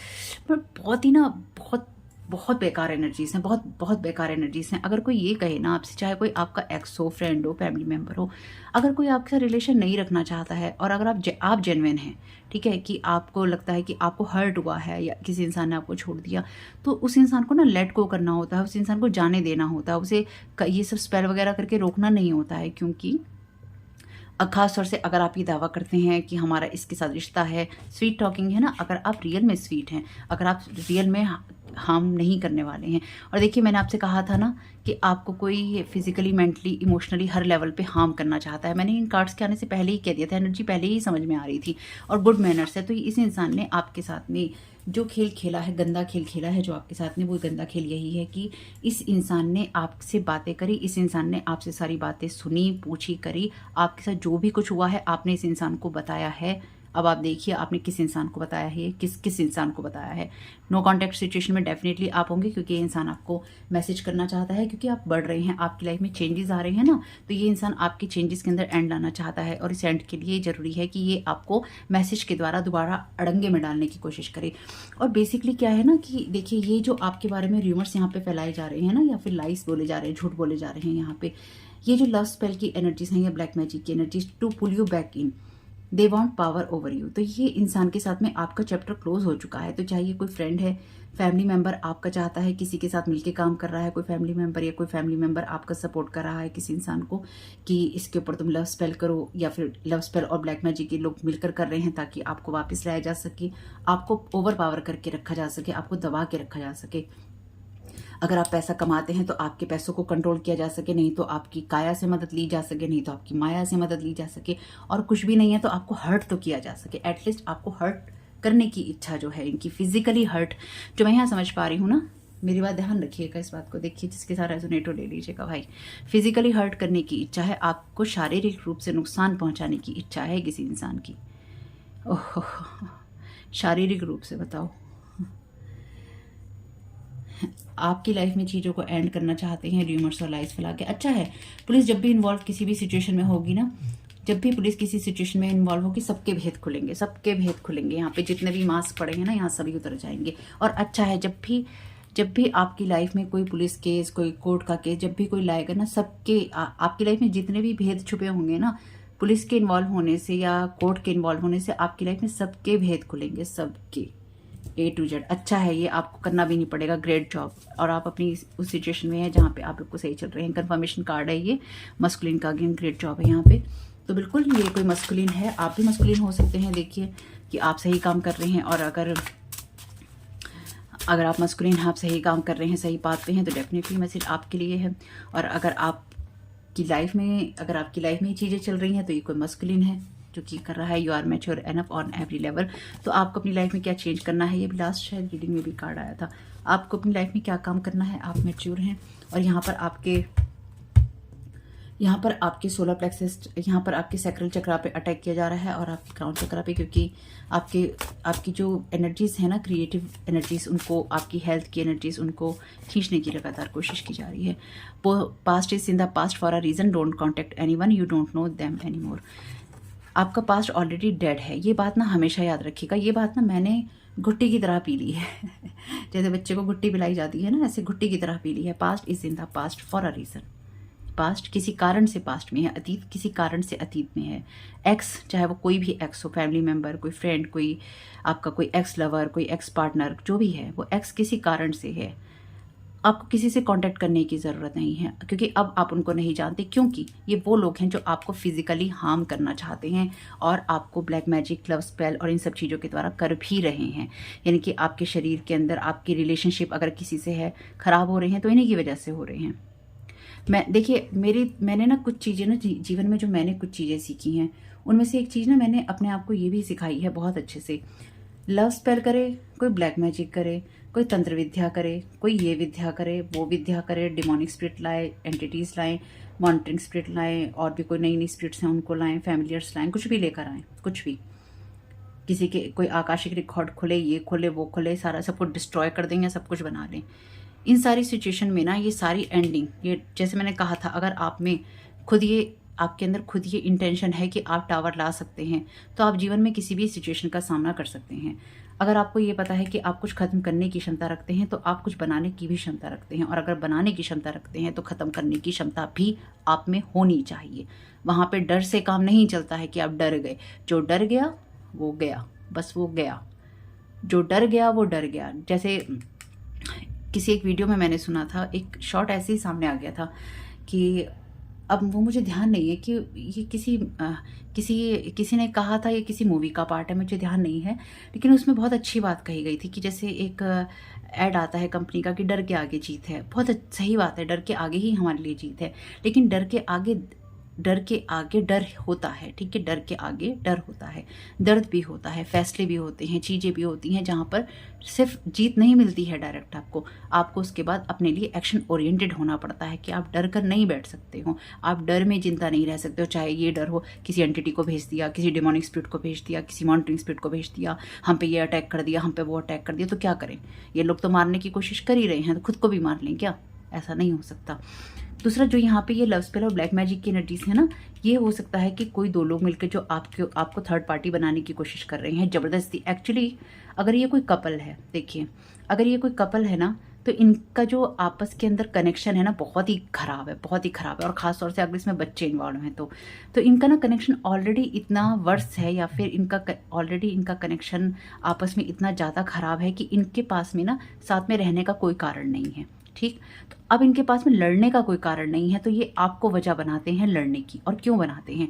बहुत ही ना बहुत बेकार एनर्जीज हैं, बहुत बेकार एनर्जीज हैं। अगर कोई ये कहे ना आपसे, चाहे कोई आपका एक्स हो, फ्रेंड हो, फैमिली मेम्बर हो, अगर कोई आपके साथ रिलेशन नहीं रखना चाहता है और अगर आप जेन्युइन हैं, ठीक है, कि आपको लगता है कि आपको हर्ट हुआ है या किसी इंसान ने आपको छोड़ दिया, तो उस इंसान को ना लेट गो करना होता है, उस इंसान को जाने देना होता है, उसे ये सब स्पेल वगैरह करके रोकना नहीं होता है। क्योंकि खास तौर से अगर आप ये दावा करते हैं कि हमारा इसके साथ रिश्ता है, स्वीट टॉकिंग है ना, अगर आप रियल में स्वीट हैं, अगर आप रियल में हार्म नहीं करने वाले हैं। और देखिए मैंने आपसे कहा था ना कि आपको कोई फिजिकली, मेंटली, इमोशनली हर लेवल पे हार्म करना चाहता है। मैंने इन कार्ड्स के आने से पहले ही कह दिया था, एनर्जी पहले ही समझ में आ रही थी और गुड मैनर्स है। तो इस इंसान ने आपके साथ में जो खेल खेला है, गंदा खेल खेला है जो आपके साथ में, वो गंदा खेल यही है कि इस इंसान ने आपसे बातें करी, इस इंसान ने आपसे सारी बातें सुनी, पूछी, करी, आपके साथ जो भी कुछ हुआ है आपने इस इंसान को बताया है। अब आप देखिए आपने किस इंसान को बताया है, किस इंसान को बताया है। नो कॉन्टैक्ट सिचुएशन में डेफिनेटली आप होंगे क्योंकि ये इंसान आपको मैसेज करना चाहता है, क्योंकि आप बढ़ रहे हैं, आपकी लाइफ में चेंजेस आ रहे हैं ना, तो ये इंसान आपके चेंजेस के अंदर एंड लाना चाहता है। और इस एंड के लिए ज़रूरी है कि ये आपको मैसेज के द्वारा दोबारा अड़ंगे में डालने की कोशिश करे। और बेसिकली क्या है ना कि देखिए ये जो आपके बारे में र्यूमर्स यहाँ पे फैलाए जा रहे हैं ना, या फिर लाइस बोले जा रहे हैं, झूठ बोले जा रहे हैं, यहाँ पे ये जो लव स्पेल की एनर्जीज हैं या ब्लैक मैजिक की energies to pull you back in, they want power over you. तो ये इंसान के साथ में आपका चैप्टर क्लोज हो चुका है। तो चाहे ये कोई फ्रेंड है, फैमिली मेंबर आपका चाहता है किसी के साथ मिलके काम कर रहा है, कोई फैमिली मेंबर, या कोई फैमिली मेंबर आपका सपोर्ट कर रहा है किसी इंसान को कि इसके ऊपर तुम लव स्पेल करो, या फिर लव स्पेल और ब्लैक मैजिक के लोग मिलकर कर रहे हैं ताकि आपको वापस लाया जा सके, आपको ओवर पावर करके रखा जा सके, आपको दबा के रखा जा सके। अगर आप पैसा कमाते हैं तो आपके पैसों को कंट्रोल किया जा सके, नहीं तो आपकी काया से मदद ली जा सके, नहीं तो आपकी माया से मदद ली जा सके, और कुछ भी नहीं है तो आपको हर्ट तो किया जा सके। एटलीस्ट आपको हर्ट करने की इच्छा जो है इनकी, फिजिकली हर्ट जो मैं यहाँ समझ पा रही हूँ ना, मेरी बात ध्यान रखिएगा, इस बात को देखिए, जिसके साथ रेजोनेट हो ले लीजिएगा भाई। फिजिकली हर्ट करने की इच्छा है, आपको शारीरिक रूप से नुकसान पहुंचाने की इच्छा है किसी इंसान की। ओह, शारीरिक रूप से बताओ। आपकी लाइफ में चीज़ों को एंड करना चाहते हैं र्यूमर्स और लाइज फैला के। अच्छा है, पुलिस जब भी इन्वॉल्व किसी भी सिचुएशन में होगी ना, जब भी पुलिस किसी सिचुएशन में इन्वॉल्व होगी, सबके भेद खुलेंगे, सबके भेद खुलेंगे। यहाँ पे जितने भी मास्क पड़े हैं ना, यहाँ सभी उतर जाएंगे। और अच्छा है, जब भी आपकी लाइफ में कोई पुलिस केस, कोई कोर्ट का केस जब भी कोई लाएगा ना, सबके आपकी लाइफ में जितने भी भेद छुपे होंगे ना, पुलिस के इन्वॉल्व होने से या कोर्ट के इन्वॉल्व होने से आपकी लाइफ में सबके भेद खुलेंगे, सबके A to Z। अच्छा है, ये आपको करना भी नहीं पड़ेगा। Great job. और आप अपनी उस सिचुएशन में हैं जहाँ पे आप लोग को सही चल रहे हैं। कंफर्मेशन कार्ड है ये मस्कुलिन का, अगेन ग्रेट जॉब है यहाँ पे। तो बिल्कुल ये कोई मस्कुलिन है, आप भी मस्कुलिन हो सकते हैं। देखिए कि आप सही काम कर रहे हैं, और अगर आप मस्कुलिन हैं, आप सही काम कर रहे हैं, सही बात पे हैं, तो डेफिनेटली मैसेज आपके लिए है। और अगर आपकी लाइफ में ये चीज़ें चल रही हैं तो ये कोई मस्कुलिन है जो कि कर रहा है। You are mature enough on every level. तो आपको अपनी लाइफ में क्या चेंज करना है, ये भी लास्ट शायद रीडिंग में भी कार्ड आया था। आपको अपनी लाइफ में क्या काम करना है, आप मैच्योर हैं। और यहाँ पर आपके सोलर प्लेक्सस, यहाँ पर आपके सैक्रल चक्रा पे अटैक किया जा रहा है, और आपके क्राउन चक्रा पे, क्योंकि आपकी जो एनर्जीज है ना, क्रिएटिव एनर्जीज, उनको, आपकी हेल्थ की एनर्जीज, उनको खींचने की लगातार कोशिश की जा रही है। Past is in the past for a reason, don't contact anyone, you don't know them any more. आपका पास्ट ऑलरेडी डेड है। ये बात ना हमेशा याद रखिएगा। ये बात ना मैंने घुट्टी की तरह पी ली है जैसे बच्चे को घुट्टी पिलाई जाती है ना, ऐसे घुट्टी की तरह पी ली है। Past is in the past for a reason. Past किसी कारण से पास्ट में है, अतीत किसी कारण से अतीत में है। एक्स, चाहे वो कोई भी एक्स हो, फैमिली मेम्बर, कोई फ्रेंड, कोई आपका कोई एक्स लवर, कोई एक्स पार्टनर, जो भी है, वो एक्स किसी कारण से है। आपको किसी से कांटेक्ट करने की ज़रूरत नहीं है, क्योंकि अब आप उनको नहीं जानते, क्योंकि ये वो लोग हैं जो आपको फिजिकली हार्म करना चाहते हैं, और आपको ब्लैक मैजिक, लव स्पेल और इन सब चीज़ों के द्वारा कर भी रहे हैं। यानी कि आपके शरीर के अंदर आपकी रिलेशनशिप अगर किसी से है, ख़राब हो रहे हैं, तो इन्हीं की वजह से हो रहे हैं। देखिए मैंने ना कुछ चीज़ें ना जीवन में, जो मैंने कुछ चीज़ें सीखी हैं, उनमें से एक चीज़ ना मैंने अपने आप को ये भी सिखाई है बहुत अच्छे से। लव स्पेल करे, कोई ब्लैक मैजिक करे, कोई तंत्र विद्या करे, कोई ये विद्या करे, वो विद्या करे, डिमोनिक स्पिरिट लाए, एंटिटीज़ लाएं, मॉनिटरिंग स्पिरिट लाएं, और भी कोई नई नई स्पिरिट्स हैं उनको लाएं, फैमिलियर्स लाएं, कुछ भी लेकर आएँ, कुछ भी। किसी के कोई आकाशिक रिकॉर्ड खोले, ये खोले, वो खोले, सारा सब कुछ डिस्ट्रॉय कर देंगे, सब कुछ बना लें। इन सारी सिचुएशन में ना, ये सारी एंडिंग, ये जैसे मैंने कहा था, अगर आप में आपके अंदर खुद ये इंटेंशन है कि आप टावर ला सकते हैं, तो आप जीवन में किसी भी सिचुएशन का सामना कर सकते हैं। अगर आपको ये पता है कि आप कुछ ख़त्म करने की क्षमता रखते हैं, तो आप कुछ बनाने की भी क्षमता रखते हैं, और अगर बनाने की क्षमता रखते हैं तो ख़त्म करने की क्षमता भी आप में होनी चाहिए। वहाँ पे डर से काम नहीं चलता है कि आप डर गए। जो डर गया वो गया, बस वो गया। जो डर गया वो डर गया। जैसे किसी एक वीडियो में मैंने सुना था, एक शॉट ऐसे ही सामने आ गया था कि, अब वो मुझे ध्यान नहीं है कि ये किसी ने कहा था, ये किसी मूवी का पार्ट है, मुझे ध्यान नहीं है, लेकिन उसमें बहुत अच्छी बात कही गई थी कि जैसे एक ऐड आता है कंपनी का कि डर के आगे जीत है। बहुत सही बात है, डर के आगे ही हमारे लिए जीत है, लेकिन डर के आगे डर होता है, ठीक है। डर के आगे डर होता है, दर्द भी होता है, फैसले भी होते हैं, चीज़ें भी होती हैं, जहाँ पर सिर्फ जीत नहीं मिलती है डायरेक्ट आपको उसके बाद अपने लिए एक्शन ओरिएंटेड होना पड़ता है कि आप डर कर नहीं बैठ सकते हो, आप डर में जिंदा नहीं रह सकते हो। चाहे ये डर हो, किसी एंटिटी को भेज दिया, किसी डिमोनिक स्पिरिट को भेज दिया, किसी मॉनिटरिंग स्पिरिट को भेज दिया, हम पे ये अटैक कर दिया, हम पे वो अटैक कर दिया, तो क्या करें? ये लोग तो मारने की कोशिश कर ही रहे हैं, तो खुद को भी मार लें क्या? ऐसा नहीं हो सकता। दूसरा, जो यहाँ पे ये लव स्पेल और ब्लैक मैजिक की एनर्जीज है ना, ये हो सकता है कि कोई दो लोग मिलकर जो आपको थर्ड पार्टी बनाने की कोशिश कर रहे हैं ज़बरदस्ती। एक्चुअली अगर ये कोई कपल है, देखिए, अगर ये कोई कपल है ना, तो इनका जो आपस के अंदर कनेक्शन है ना बहुत ही ख़राब है, बहुत ही ख़राब है। और ख़ास तौर से अगर इसमें बच्चे इन्वॉल्व हैं तो इनका ना कनेक्शन ऑलरेडी इतना वर्स है, या फिर इनका ऑलरेडी इनका कनेक्शन आपस में इतना ज़्यादा ख़राब है कि इनके पास में ना साथ में रहने का कोई कारण नहीं है। ठीक, तो अब इनके पास में लड़ने का कोई कारण नहीं है, तो ये आपको वजह बनाते हैं लड़ने की। और क्यों बनाते हैं?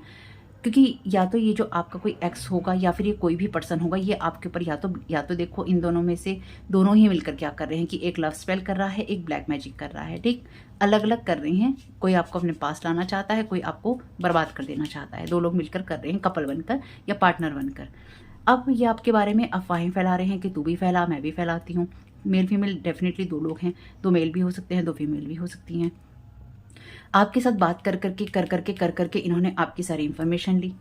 क्योंकि या तो ये जो आपका कोई एक्स होगा या फिर ये कोई भी पर्सन होगा, ये आपके ऊपर या तो देखो इन दोनों में से दोनों ही मिलकर क्या कर रहे हैं कि एक लव स्पेल कर रहा है, एक ब्लैक मैजिक कर रहा है। ठीक, अलग अलग कर रहे हैं। कोई आपको अपने पास लाना चाहता है, कोई आपको बर्बाद कर देना चाहता है। दो लोग मिलकर कर रहे हैं, कपल बनकर या पार्टनर बनकर। अब ये आपके बारे में अफवाहें फैला रहे हैं कि तू भी फैला, मैं भी फैलाती हूँ। मेल फीमेल डेफिनेटली दो लोग हैं, दो मेल भी हो सकते हैं, दो फीमेल भी हो सकती हैं। आपके साथ बात कर करके इन्होंने आपकी सारी इन्फॉर्मेशन ली,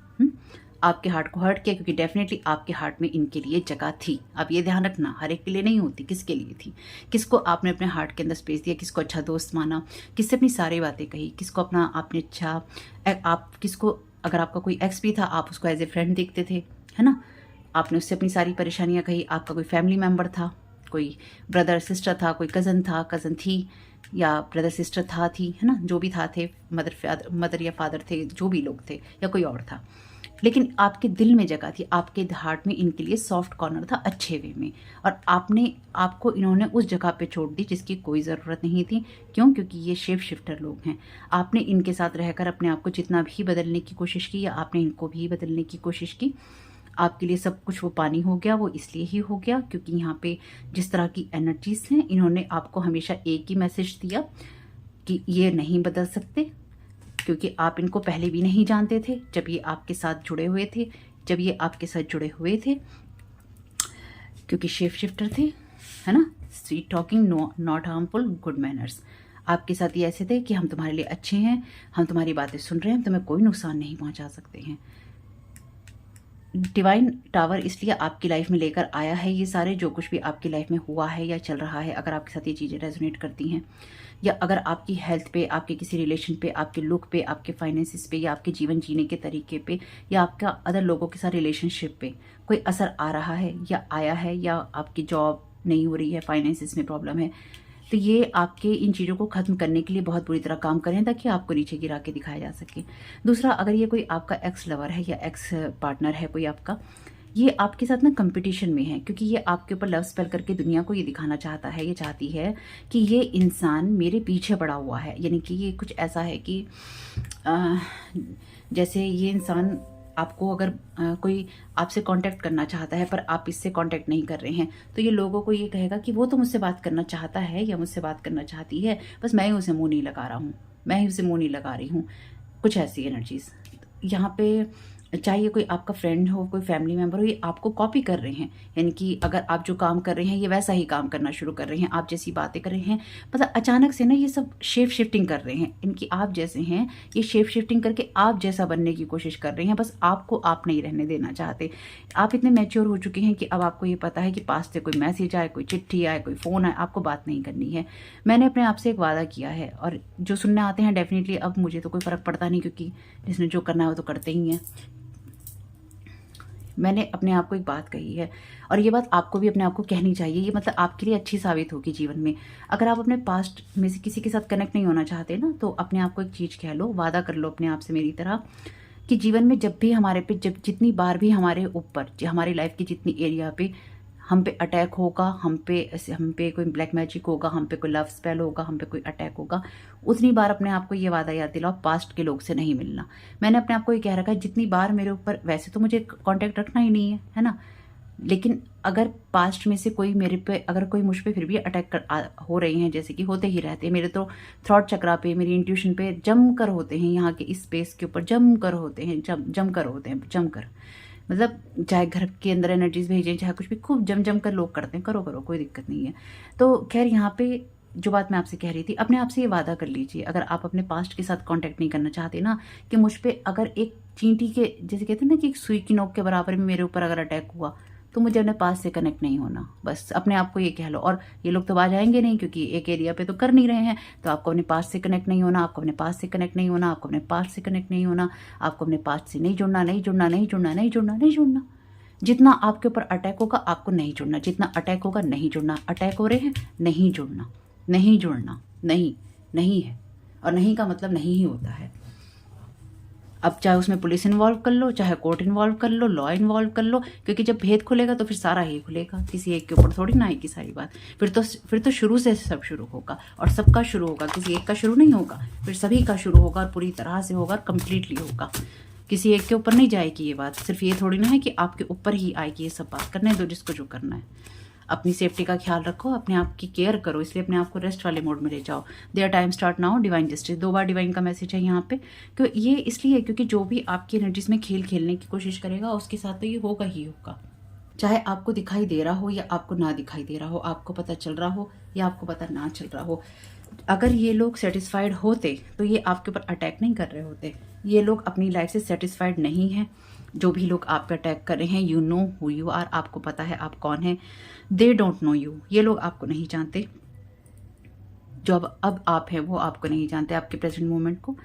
आपके हार्ट को हर्ट किया, क्योंकि डेफिनेटली आपके हार्ट में इनके लिए जगह थी। अब ये ध्यान रखना, हर एक के लिए नहीं होती, किसके लिए थी, किसको आपने अपने हार्ट के अंदर स्पेस दिया, किसको अच्छा दोस्त माना, किससे अपनी सारी बातें कही, किसको अपना आपने अच्छा, आप किसको, अगर आपका कोई एक्स भी था आप उसको एज ए फ्रेंड देखते थे, है ना, आपने उससे अपनी सारी परेशानियाँ कही। आपका कोई फैमिली मेम्बर था, कोई ब्रदर सिस्टर था, कोई कज़न था, कज़न थी, या ब्रदर सिस्टर थी, है ना, जो भी थे, मदर या फादर थे, जो भी लोग थे, या कोई और था। लेकिन आपके दिल में जगह थी, आपके हार्ट में इनके लिए सॉफ्ट कॉर्नर था, अच्छे वे में। और आपको इन्होंने उस जगह पे छोड़ दी जिसकी कोई ज़रूरत नहीं थी। क्यों? क्योंकि ये शेप शिफ्टर लोग हैं। आपने इनके साथ रहकर अपने आप को जितना भी बदलने की कोशिश की, या आपने इनको भी बदलने की कोशिश की, आपके लिए सब कुछ वो पानी हो गया। वो इसलिए ही हो गया क्योंकि यहाँ पे जिस तरह की एनर्जीज हैं, इन्होंने आपको हमेशा एक ही मैसेज दिया कि ये नहीं बदल सकते, क्योंकि आप इनको पहले भी नहीं जानते थे जब ये आपके साथ जुड़े हुए थे, क्योंकि शेप शिफ्टर थे, है ना, sweet talking, not harmful, good manners. आपके साथ ये ऐसे थे कि हम तुम्हारे लिए अच्छे हैं, हम तुम्हारी बातें सुन रहे हैं, हम तुम्हें कोई नुकसान नहीं पहुंचा सकते हैं। डिवाइन टावर इसलिए आपकी लाइफ में लेकर आया है ये सारे, जो कुछ भी आपकी लाइफ में हुआ है या चल रहा है, अगर आपके साथ ये चीज़ें रेजोनेट करती हैं, या अगर आपकी हेल्थ पे, आपके किसी रिलेशन पे, आपके लुक पे, आपके फाइनेंसिस पे, या आपके जीवन जीने के तरीके पे, या आपका अदर लोगों के साथ रिलेशनशिप पे कोई असर आ रहा है या आया है, या आपकी जॉब नहीं हो रही है, फाइनेंसिस में प्रॉब्लम है, तो ये आपके इन चीज़ों को ख़त्म करने के लिए बहुत बुरी तरह काम करें ताकि आपको नीचे गिरा के दिखाया जा सके। दूसरा, अगर ये कोई आपका एक्स लवर है या एक्स पार्टनर है कोई आपका, ये आपके साथ ना कंपटीशन में है, क्योंकि ये आपके ऊपर लव स्पेल करके दुनिया को ये दिखाना चाहता है, ये चाहती है कि ये इंसान मेरे पीछे पड़ा हुआ है। यानी कि ये कुछ ऐसा है कि जैसे ये इंसान आपको अगर कोई आपसे कांटेक्ट करना चाहता है पर आप इससे कांटेक्ट नहीं कर रहे हैं, तो ये लोगों को ये कहेगा कि वो तो मुझसे बात करना चाहता है या मुझसे बात करना चाहती है, बस मैं ही उसे मुंह नहीं लगा रहा हूँ, मैं ही उसे मुंह नहीं लगा रही हूँ। कुछ ऐसी एनर्जीज यहाँ पे, चाहे कोई आपका फ्रेंड हो, कोई फैमिली मेम्बर हो, ये आपको कॉपी कर रहे हैं। यानी कि अगर आप जो काम कर रहे हैं ये वैसा ही काम करना शुरू कर रहे हैं, आप जैसी बातें कर रहे हैं, मतलब अचानक से ना ये सब शेप शिफ्टिंग कर रहे हैं। इनकी आप जैसे हैं, ये शेप शिफ्टिंग करके आप जैसा बनने की कोशिश कर रहे हैं, बस आपको आप नहीं रहने देना चाहते। आप इतने मैच्योर हो चुके हैं कि अब आपको ये पता है कि पास से कोई मैसेज आए, कोई चिट्ठी आए, कोई फ़ोन आए, आपको बात नहीं करनी है। मैंने अपने आप से एक वादा किया है, और जो सुनने आते हैं डेफिनेटली, अब मुझे तो कोई फ़र्क पड़ता नहीं, क्योंकि जिसने जो करना है वो तो करते ही हैं। मैंने अपने आप को एक बात कही है, और ये बात आपको भी अपने आप को कहनी चाहिए। ये मतलब आपके लिए अच्छी साबित होगी जीवन में। अगर आप अपने पास्ट में से किसी के साथ कनेक्ट नहीं होना चाहते ना, तो अपने आप को एक चीज़ कह लो, वादा कर लो अपने आप से मेरी तरह, कि जीवन में जब भी हमारे पे, जब जितनी बार भी हमारे ऊपर, हमारी लाइफ की जितनी एरिया पे हम पे अटैक होगा, हम पे कोई ब्लैक मैजिक होगा, हम पे कोई लव स्पेल होगा, हम पे कोई अटैक होगा, उतनी बार अपने आप को ये वादा याद दिलाओ, पास्ट के लोग से नहीं मिलना। मैंने अपने आप को ये कह रखा है, जितनी बार मेरे ऊपर, वैसे तो मुझे कांटेक्ट रखना ही नहीं है ना, लेकिन अगर पास्ट में से कोई मेरे पे, अगर कोई मुझ पे फिर भी अटैक हो रहे हैं, जैसे कि होते ही रहते हैं, मेरे तो थ्रॉट चक्रा पे, मेरी इंट्यूशन पे जम कर होते हैं, यहाँ के इस स्पेस के ऊपर जम कर होते हैं, जम कर, मतलब चाहे घर के अंदर एनर्जीज भेजें, चाहे कुछ भी, खूब जम कर लोग करते हैं। करो कोई दिक्कत नहीं है। तो खैर, यहाँ पे जो बात मैं आपसे कह रही थी, अपने आप से ये वादा कर लीजिए, अगर आप अपने पास्ट के साथ कांटेक्ट नहीं करना चाहते ना, कि मुझ पे अगर एक चींटी के, जैसे कहते हैं ना कि एक सुई की नोक के बराबर में मेरे ऊपर अगर अटैक हुआ, तो मुझे अपने पास से कनेक्ट नहीं होना, बस अपने आप को ये कह लो। और ये लोग तो आ जाएंगे नहीं, क्योंकि एक एरिया पे तो कर नहीं रहे हैं, तो आपको अपने पास से कनेक्ट नहीं होना, आपको अपने पास से कनेक्ट नहीं होना, आपको अपने पास से कनेक्ट नहीं होना, आपको अपने पास से नहीं जुड़ना, नहीं जुड़ना, नहीं जुड़ना, नहीं जुड़ना, नहीं जुड़ना। जितना आपके ऊपर अटैक होगा आपको नहीं जुड़ना, जितना अटैक होगा नहीं जुड़ना। अटैक हो रहे हैं, नहीं जुड़ना, नहीं जुड़ना, नहीं, नहीं है। और नहीं का मतलब नहीं ही होता है। अब चाहे उसमें पुलिस इन्वॉल्व कर लो, चाहे कोर्ट इन्वॉल्व कर लो, लॉ इन्वॉल्व कर लो, क्योंकि जब भेद खुलेगा तो फिर सारा ही खुलेगा, किसी एक के ऊपर थोड़ी ना आएगी सारी बात। फिर तो शुरू से सब शुरू होगा, और सबका शुरू होगा, किसी एक का शुरू नहीं होगा, फिर सभी का शुरू होगा और पूरी तरह से होगा, कंप्लीटली होगा। किसी एक के ऊपर नहीं जाएगी ये बात। सिर्फ ये थोड़ी ना है कि आपके ऊपर ही आएगी ये सब बात। करने दो जिसको जो करना है। अपनी सेफ्टी का ख्याल रखो, अपने आप की केयर करो, इसलिए अपने आप को रेस्ट वाले मोड में ले जाओ। Their time start now, divine justice. 2 bar divine का मैसेज है यहाँ पे। क्यों ये इसलिए क्योंकि जो भी आपकी एनर्जीज में खेल खेलने की कोशिश करेगा उसके साथ तो ये होगा ही होगा। चाहे आपको दिखाई दे रहा हो या आपको ना दिखाई दे रहा हो, आपको पता चल रहा हो या आपको पता ना चल रहा हो। अगर ये लोग सेटिस्फाइड होते तो ये आपके ऊपर अटैक नहीं कर रहे होते। ये लोग अपनी लाइफ से सेटिस्फाइड नहीं हैं। जो भी लोग आप पे अटैक कर रहे हैं, you know who you are, आपको पता है आप कौन हैं। दे डोंट नो यू, ये लोग आपको नहीं जानते। जो अब आप हैं वो आपको नहीं जानते, आपके प्रेजेंट मोमेंट को।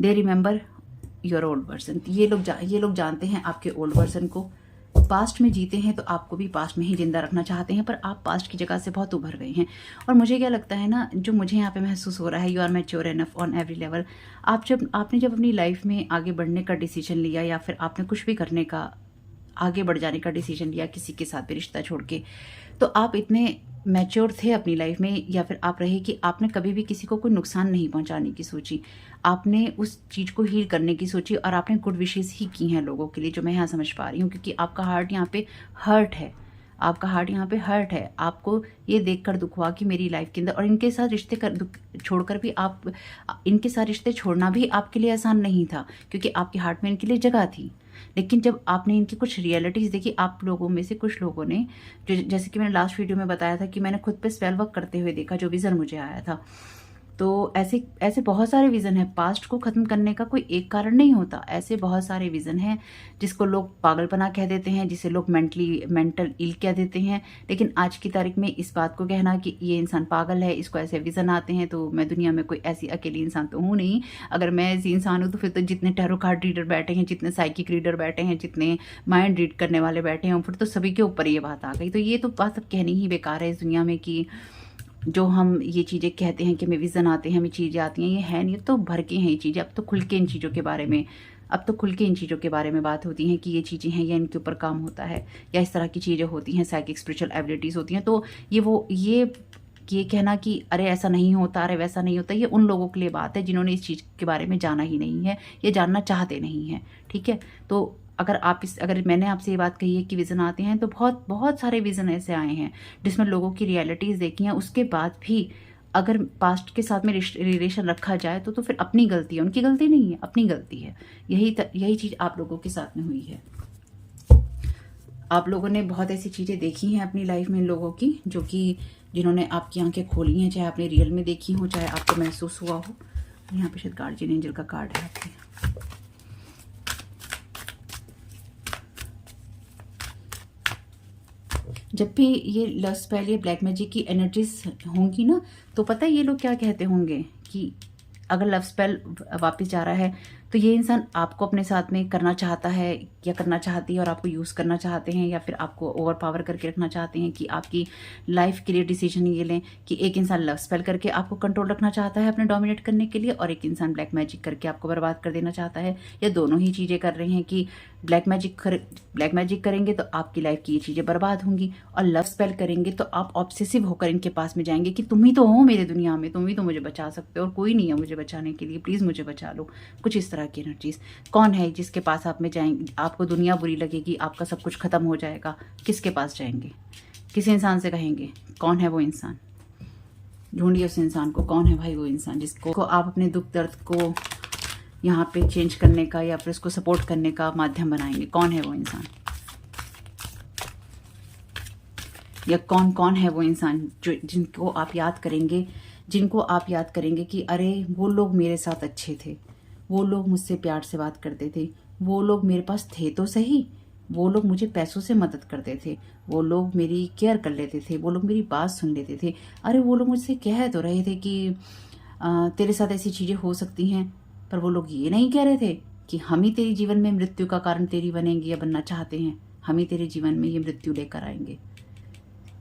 They remember your old version, ये लोग जानते हैं आपके ओल्ड वर्जन को। पास्ट में जीते हैं तो आपको भी पास्ट में ही जिंदा रखना चाहते हैं, पर आप पास्ट की जगह से बहुत उभर गए हैं। और मुझे क्या लगता है ना, जो मुझे यहाँ पे महसूस हो रहा है, you are mature enough on every level. आपने जब अपनी लाइफ में आगे बढ़ने का डिसीजन लिया, या फिर आपने कुछ भी करने का, आगे बढ़ जाने का डिसीजन लिया किसी के साथ भी रिश्ता छोड़ के, तो आप इतने मैच्योर थे अपनी लाइफ में, या फिर आप रहे कि आपने कभी भी किसी को कोई नुकसान नहीं पहुंचाने की सोची। आपने उस चीज़ को हील करने की सोची, और आपने गुड विशेस ही की हैं लोगों के लिए, जो मैं यहाँ समझ पा रही हूँ। क्योंकि आपका हार्ट यहाँ पे हर्ट है, आपका हार्ट यहाँ पे हर्ट है। आपको ये देखकर दुख हुआ कि मेरी लाइफ के अंदर, और इनके साथ रिश्ते छोड़कर भी इनके साथ रिश्ते छोड़ना भी आपके लिए आसान नहीं था, क्योंकि आपके हार्ट में इनके लिए जगह थी। लेकिन जब आपने इनकी कुछ रियलिटीज़ देखी, आप लोगों में से कुछ लोगों ने, जो जैसे कि मैंने लास्ट वीडियो में बताया था कि मैंने खुद पे स्पेल वर्क करते हुए देखा, जो विज़न मुझे आया था। तो ऐसे बहुत सारे विज़न हैं। पास्ट को ख़त्म करने का कोई एक कारण नहीं होता। ऐसे बहुत सारे विज़न हैं जिसको लोग पागलपना कह देते हैं, जिसे लोग मेंटल इल कह देते हैं। लेकिन आज की तारीख में इस बात को कहना कि ये इंसान पागल है, इसको ऐसे विज़न आते हैं, तो मैं दुनिया में कोई ऐसी अकेली इंसान तो हूँ नहीं। अगर मैं ऐसी इंसान हूँ तो फिर तो जितने टैरो कार्ड रीडर बैठे हैं, जितने साइकिक रीडर बैठे हैं, जितने माइंड रीड करने वाले बैठे हैं, फिर तो सभी के ऊपर ये बात आ गई। तो ये तो बात अब कहनी ही बेकार है इस दुनिया में, कि जो हम ये चीज़ें कहते हैं कि हमें विज़न आते हैं, हमें चीज़ें आती हैं, ये है नहीं। तो भर के हैं ये चीज़ें। अब तो खुल के इन चीज़ों के बारे में बात होती हैं कि ये चीज़ें हैं, या इनके ऊपर काम होता है, या इस तरह की चीज़ें होती हैं, साइकिक स्पिरिचुअल एबिलिटीज़ होती हैं। तो ये कहना कि अरे ऐसा नहीं होता, अरे वैसा नहीं होता, ये उन लोगों के लिए बात है जिन्होंने इस चीज़ के बारे में जाना ही नहीं है, ये जानना चाहते नहीं हैं। ठीक है, तो अगर मैंने आपसे ये बात कही है कि विज़न आते हैं, तो बहुत बहुत सारे विज़न ऐसे आए हैं जिसमें लोगों की रियलिटीज़ देखी हैं। उसके बाद भी अगर पास्ट के साथ में रिलेशन रखा जाए तो फिर अपनी गलती है, उनकी गलती नहीं है, अपनी गलती है। यही चीज़ आप लोगों के साथ में हुई है। आप लोगों ने बहुत ऐसी चीज़ें देखी हैं अपनी लाइफ में, इन लोगों की, जो कि जिन्होंने आपकी आंखें खोली हैं, चाहे आपने रियल में देखी हो, चाहे आपको महसूस हुआ हो। यहाँ पे शायद गार्जियन एंजल का कार्ड है आपके। जब भी ये लव स्पेल या ब्लैक मैजिक की एनर्जीज होंगी ना, तो पता है ये लोग क्या कहते होंगे कि अगर लव स्पेल वापस जा रहा है तो ये इंसान आपको अपने साथ में करना चाहता है या करना चाहती है, और आपको यूज़ करना चाहते हैं, या फिर आपको ओवर पावर करके रखना चाहते हैं कि आपकी लाइफ के लिए डिसीजन ये लें कि एक इंसान लव स्पेल करके आपको कंट्रोल रखना चाहता है अपने डोमिनेट करने के लिए, और एक इंसान ब्लैक मैजिक करके आपको बर्बाद कर देना चाहता है, या दोनों ही चीज़ें कर रहे हैं कि ब्लैक मैजिक करेंगे तो आपकी लाइफ की ये चीज़ें बर्बाद होंगी, और लव स्पेल करेंगे तो आप ऑब्सेसिव होकर इनके पास में जाएंगे कि तुम ही तो हो मेरे दुनिया में, तुम ही तो मुझे बचा सकते हो, और कोई नहीं है मुझे बचाने के लिए, प्लीज़ मुझे बचा लो। कुछ इस तरह की एनर्जीज। कौन है जिसके पास आप में जाएंगे, आपको दुनिया बुरी लगेगी, आपका सब कुछ खत्म हो जाएगा, किसके पास जाएंगे, किस इंसान से कहेंगे? कौन है वो इंसान? ढूंढिए उस इंसान को। कौन है भाई वो इंसान जिसको आप अपने दुख दर्द को यहाँ पे चेंज करने का या फिर उसको सपोर्ट करने का माध्यम बनाएंगे? कौन है वो इंसान? या कौन है वो इंसान जिनको आप याद करेंगे कि अरे वो लोग मेरे साथ अच्छे थे, वो लोग मुझसे प्यार से बात करते थे, वो लोग मेरे पास थे तो सही, वो लोग मुझे पैसों से मदद करते थे, वो लोग मेरी केयर कर लेते थे, वो लोग मेरी बात सुन लेते थे। अरे वो लोग मुझसे कह तो रहे थे कि तेरे साथ ऐसी चीज़ें हो सकती हैं, पर वो लोग ये नहीं कह रहे थे कि हम ही तेरी जीवन में मृत्यु का कारण तेरी बनेंगे या बनना चाहते हैं। हम ही तेरे जीवन में ये मृत्यु लेकर आएंगे।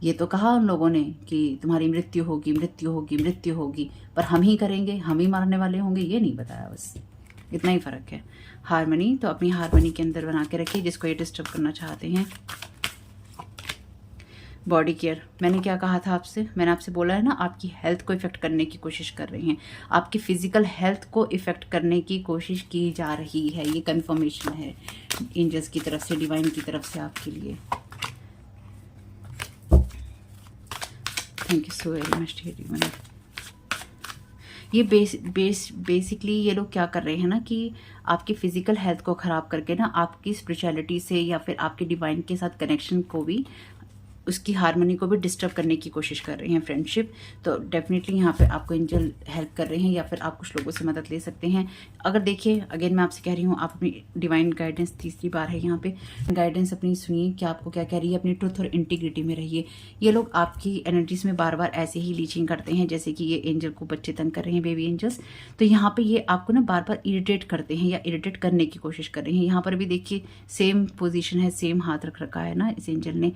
ये तो कहा उन लोगों ने कि तुम्हारी मृत्यु होगी, मृत्यु होगी, मृत्यु होगी, पर हम ही करेंगे, हम ही मारने वाले होंगे, ये नहीं बताया। बस इतना ही फ़र्क है। हारमनी तो अपनी हारमनी के अंदर बना के रखिए जिसको ये डिस्टर्ब करना चाहते हैं। बॉडी केयर, मैंने क्या कहा था आपसे, मैंने आपसे बोला है ना, आपकी हेल्थ को इफ़ेक्ट करने की कोशिश कर रहे हैं, आपकी फिजिकल हेल्थ को इफ़ेक्ट करने की कोशिश की जा रही है। ये कंफर्मेशन है एंजल्स की तरफ से, डिवाइन की तरफ से आपके लिए। Thank you so very much divine. ये बेसिकली ये लोग क्या कर रहे हैं ना कि आपकी फिजिकल हेल्थ को ख़राब करके ना आपकी स्पिरिचुअलिटी से या फिर आपके डिवाइन के साथ कनेक्शन को भी, उसकी हारमोनी को भी डिस्टर्ब करने की कोशिश कर रहे हैं, फ्रेंडशिप। तो डेफिनेटली यहाँ पे आपको एंजल हेल्प कर रहे हैं या फिर आप कुछ लोगों से मदद ले सकते हैं। अगर देखिए अगेन मैं आपसे कह रही हूँ, आप अपनी डिवाइन गाइडेंस, तीसरी बार है यहाँ पे, गाइडेंस अपनी सुनिए कि आपको क्या कह रही है, अपनी ट्रुथ और इंटीग्रिटी में रहिए। ये लोग आपकी एनर्जीज में बार बार ऐसे ही लीचिंग करते हैं, जैसे कि ये एंजल को बच्चे तंग कर रहे हैं, बेबी एंजल्स। तो यहाँ पे ये आपको ना बार बार इरिटेट करते हैं या इरिटेट करने की कोशिश कर रहे हैं। यहाँ पर भी देखिए सेम पोजिशन है, सेम हाथ रख रखा है ना इस एंजल ने।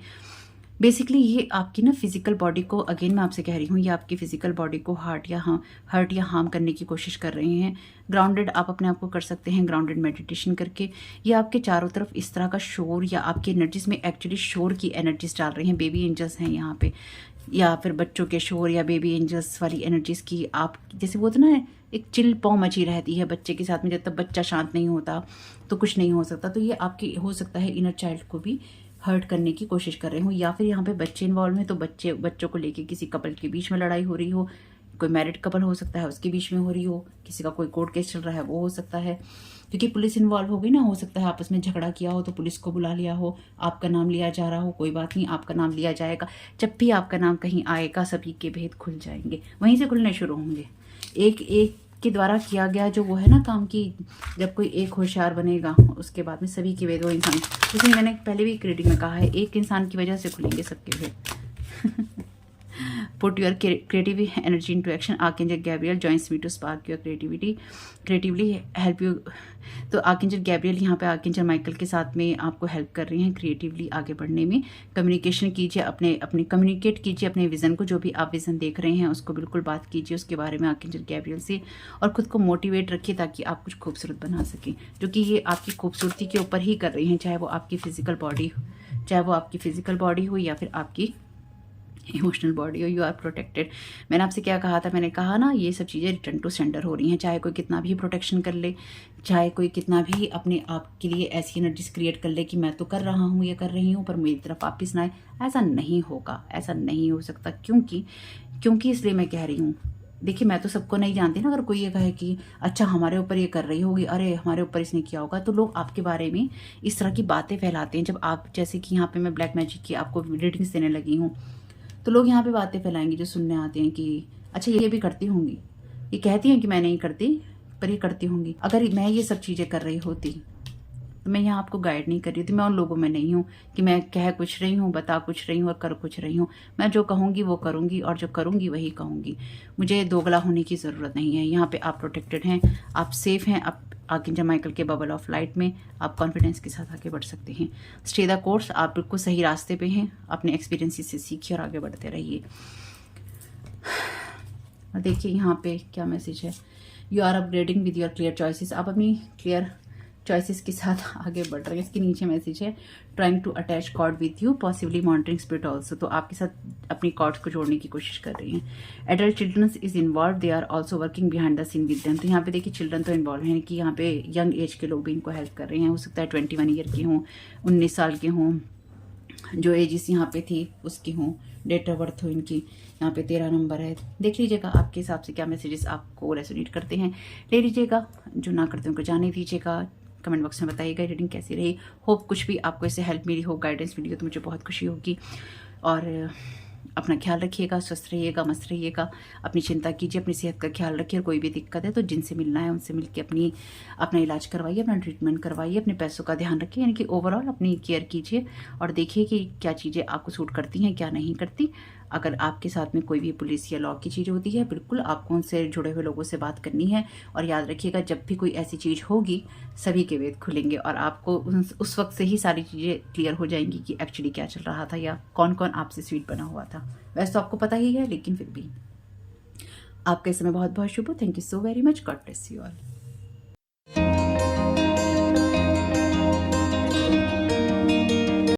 बेसिकली ये आपकी ना फिजिकल बॉडी को, अगेन मैं आपसे कह रही हूँ, ये आपकी फिजिकल बॉडी को हर्ट या हार्म करने की कोशिश कर रहे हैं। ग्राउंडेड आप अपने आप को कर सकते हैं, ग्राउंडेड मेडिटेशन करके। ये आपके चारों तरफ इस तरह का शोर या आपकी एनर्जीज में एक्चुअली शोर की एनर्जीज डाल रहे हैं। बेबी एंजल्स हैं यहाँ पे, या फिर बच्चों के शोर या बेबी एंजल्स वाली एनर्जीज की, आप जैसे बोलते ना एक चिल पौ मची रहती है बच्चे के साथ में, जब तक बच्चा शांत नहीं होता तो कुछ नहीं हो सकता। तो ये आपकी हो सकता है इनर चाइल्ड को भी हर्ट करने की कोशिश कर रहे हो, या फिर यहाँ पे बच्चे इन्वॉल्व हैं तो बच्चों को लेके किसी कपल के बीच में लड़ाई हो रही हो। कोई मैरिड कपल हो सकता है, उसके बीच में हो रही हो, किसी का कोई कोर्ट केस चल रहा है वो हो सकता है, क्योंकि पुलिस इन्वॉल्व हो गई ना, हो सकता है आपस में झगड़ा किया हो तो पुलिस को बुला लिया हो, आपका नाम लिया जा रहा हो। कोई बात नहीं, आपका नाम लिया जाएगा। जब भी आपका नाम कहीं आएगा सभी के भेद खुल जाएंगे, वहीं से खुलने शुरू होंगे। एक एक के द्वारा किया गया जो वो है ना काम की, जब कोई एक होशियार बनेगा उसके बाद में सभी के वेद, वो इंसान, इसलिए मैंने पहले भी एक रीडिंग में कहा है, एक इंसान की वजह से खुलेंगे सबके वेद। Put your creative energy into action. Archangel Gabriel joins me to spark your creatively help you. तो आर्कएंजल गैब्रियल यहाँ पे आर्कएंजल माइकल के साथ में आपको हेल्प कर रहे हैं क्रिएटिवली आगे बढ़ने में। कम्युनिकेशन कीजिए, अपने कम्युनिकेट कीजिए अपने विज़न को, जो भी आप विज़न देख रहे हैं उसको बिल्कुल बात कीजिए उसके बारे में आर्कएंजल गैब्रियल से, और खुद को मोटिवेट रखिए ताकि आप कुछ खूबसूरत बना सकें, क्योंकि ये आपकी खूबसूरती के ऊपर ही कर रहे हैं, चाहे वो आपकी फिजिकल बॉडी हो या फिर आपकी इमोशनल बॉडी हो। You are protected. मैंने आपसे क्या कहा था, मैंने कहा ना ये सब चीज़ें रिटर्न टू सेंडर हो रही हैं। चाहे कोई कितना भी प्रोटेक्शन कर ले, चाहे कोई कितना भी अपने आप के लिए ऐसी एनर्जीज क्रिएट कर ले कि मैं तो कर रहा हूँ या कर रही हूँ पर मेरी तरफ वापिस ना आए, ऐसा नहीं होगा, ऐसा नहीं हो सकता। क्योंकि इसलिए मैं कह रही हूँ, देखिए मैं तो सबको नहीं जानती ना, अगर कोई ये कहे कि अच्छा हमारे ऊपर ये कर रही होगी, अरे हमारे ऊपर इसने किया होगा, तो लोग आपके बारे में इस तरह की बातें फैलाते हैं। जब आप, जैसे कि यहाँ पे मैं ब्लैक मैजिक की आपको रीडिंग्स देने लगी हूँ, तो लोग यहाँ पे बातें फैलाएंगे जो सुनने आते हैं कि अच्छा ये भी करती होंगी, ये कहती हैं कि मैं नहीं करती पर ये करती होंगी। अगर मैं ये सब चीज़ें कर रही होती तो मैं यहाँ आपको गाइड नहीं कर रही थी। मैं उन लोगों में नहीं हूँ कि मैं कह कुछ रही हूँ, बता कुछ रही हूँ और कर कुछ रही हूँ। मैं जो कहूँगी वो करूँगी और जो करूँगी वही कहूँगी। मुझे दोगला होने की ज़रूरत नहीं है। यहाँ पे आप प्रोटेक्टेड हैं, आप सेफ हैं। आप आर्कएंजल माइकल के बबल ऑफ लाइट में आप कॉन्फिडेंस के साथ आगे बढ़ सकते हैं। स्टे द कोर्स, आप बिल्कुल सही रास्ते पे हैं। अपने एक्सपीरियंसेस से सीखिए और आगे बढ़ते रहिए। देखिए यहाँ पे क्या मैसेज है, you are upgrading with your clear choices. आप अपनी क्लियर चॉइसेस के साथ आगे बढ़ रहे हैं। इसके नीचे मैसेज है, trying to attach cord with you, possibly monitoring spirit also. तो आपके साथ अपनी कॉर्ड्स को जोड़ने की कोशिश कर रही हैं। Adult children is involve, they are also working behind the scene with them. तो यहाँ पे देखिए चिल्ड्रन तो इन्वॉल्व हैं कि यहाँ पे यंग एज के लोग भी इनको हेल्प कर रहे हैं। हो सकता है 21 ईयर के हों, 19 साल के हों, जो एजिस यहाँ पे थी उसकी हों, डेट ऑफ बर्थ हो इनकी, यहाँ पे 13 नंबर है। देख लीजिएगा आपके हिसाब से क्या मैसेजेस आपको रेजोनेट करते हैं, ले लीजिएगा। जो ना करते उनको जाने दीजिएगा। कमेंट बॉक्स में बताइएगा रीडिंग कैसी रही। होप कुछ भी आपको इससे हेल्प मिली हो, गाइडेंस मिली हो तो मुझे बहुत खुशी होगी। और अपना ख्याल रखिएगा, स्वस्थ रहिएगा, मस्त रहिएगा, अपनी चिंता कीजिए, अपनी सेहत का ख्याल रखिए। और कोई भी दिक्कत है तो जिनसे मिलना है उनसे मिलकर अपना इलाज करवाइए, अपना ट्रीटमेंट करवाइए, अपने पैसों का ध्यान रखिए, यानी कि ओवरऑल अपनी केयर कीजिए और देखिए कि क्या चीज़ें आपको सूट करती हैं, क्या नहीं करती। अगर आपके साथ में कोई भी पुलिस या लॉ की चीज़ होती है, बिल्कुल आपको उनसे जुड़े हुए लोगों से बात करनी है। और याद रखिएगा, जब भी कोई ऐसी चीज़ होगी सभी के वेद खुलेंगे और आपको उस वक्त से ही सारी चीज़ें क्लियर हो जाएंगी कि एक्चुअली क्या चल रहा था या कौन कौन आपसे स्वीट बना हुआ था। वैसे तो आपको पता ही है, लेकिन फिर भी आपका इस समय बहुत बहुत शुभ हो। Thank you so very much. God bless you all.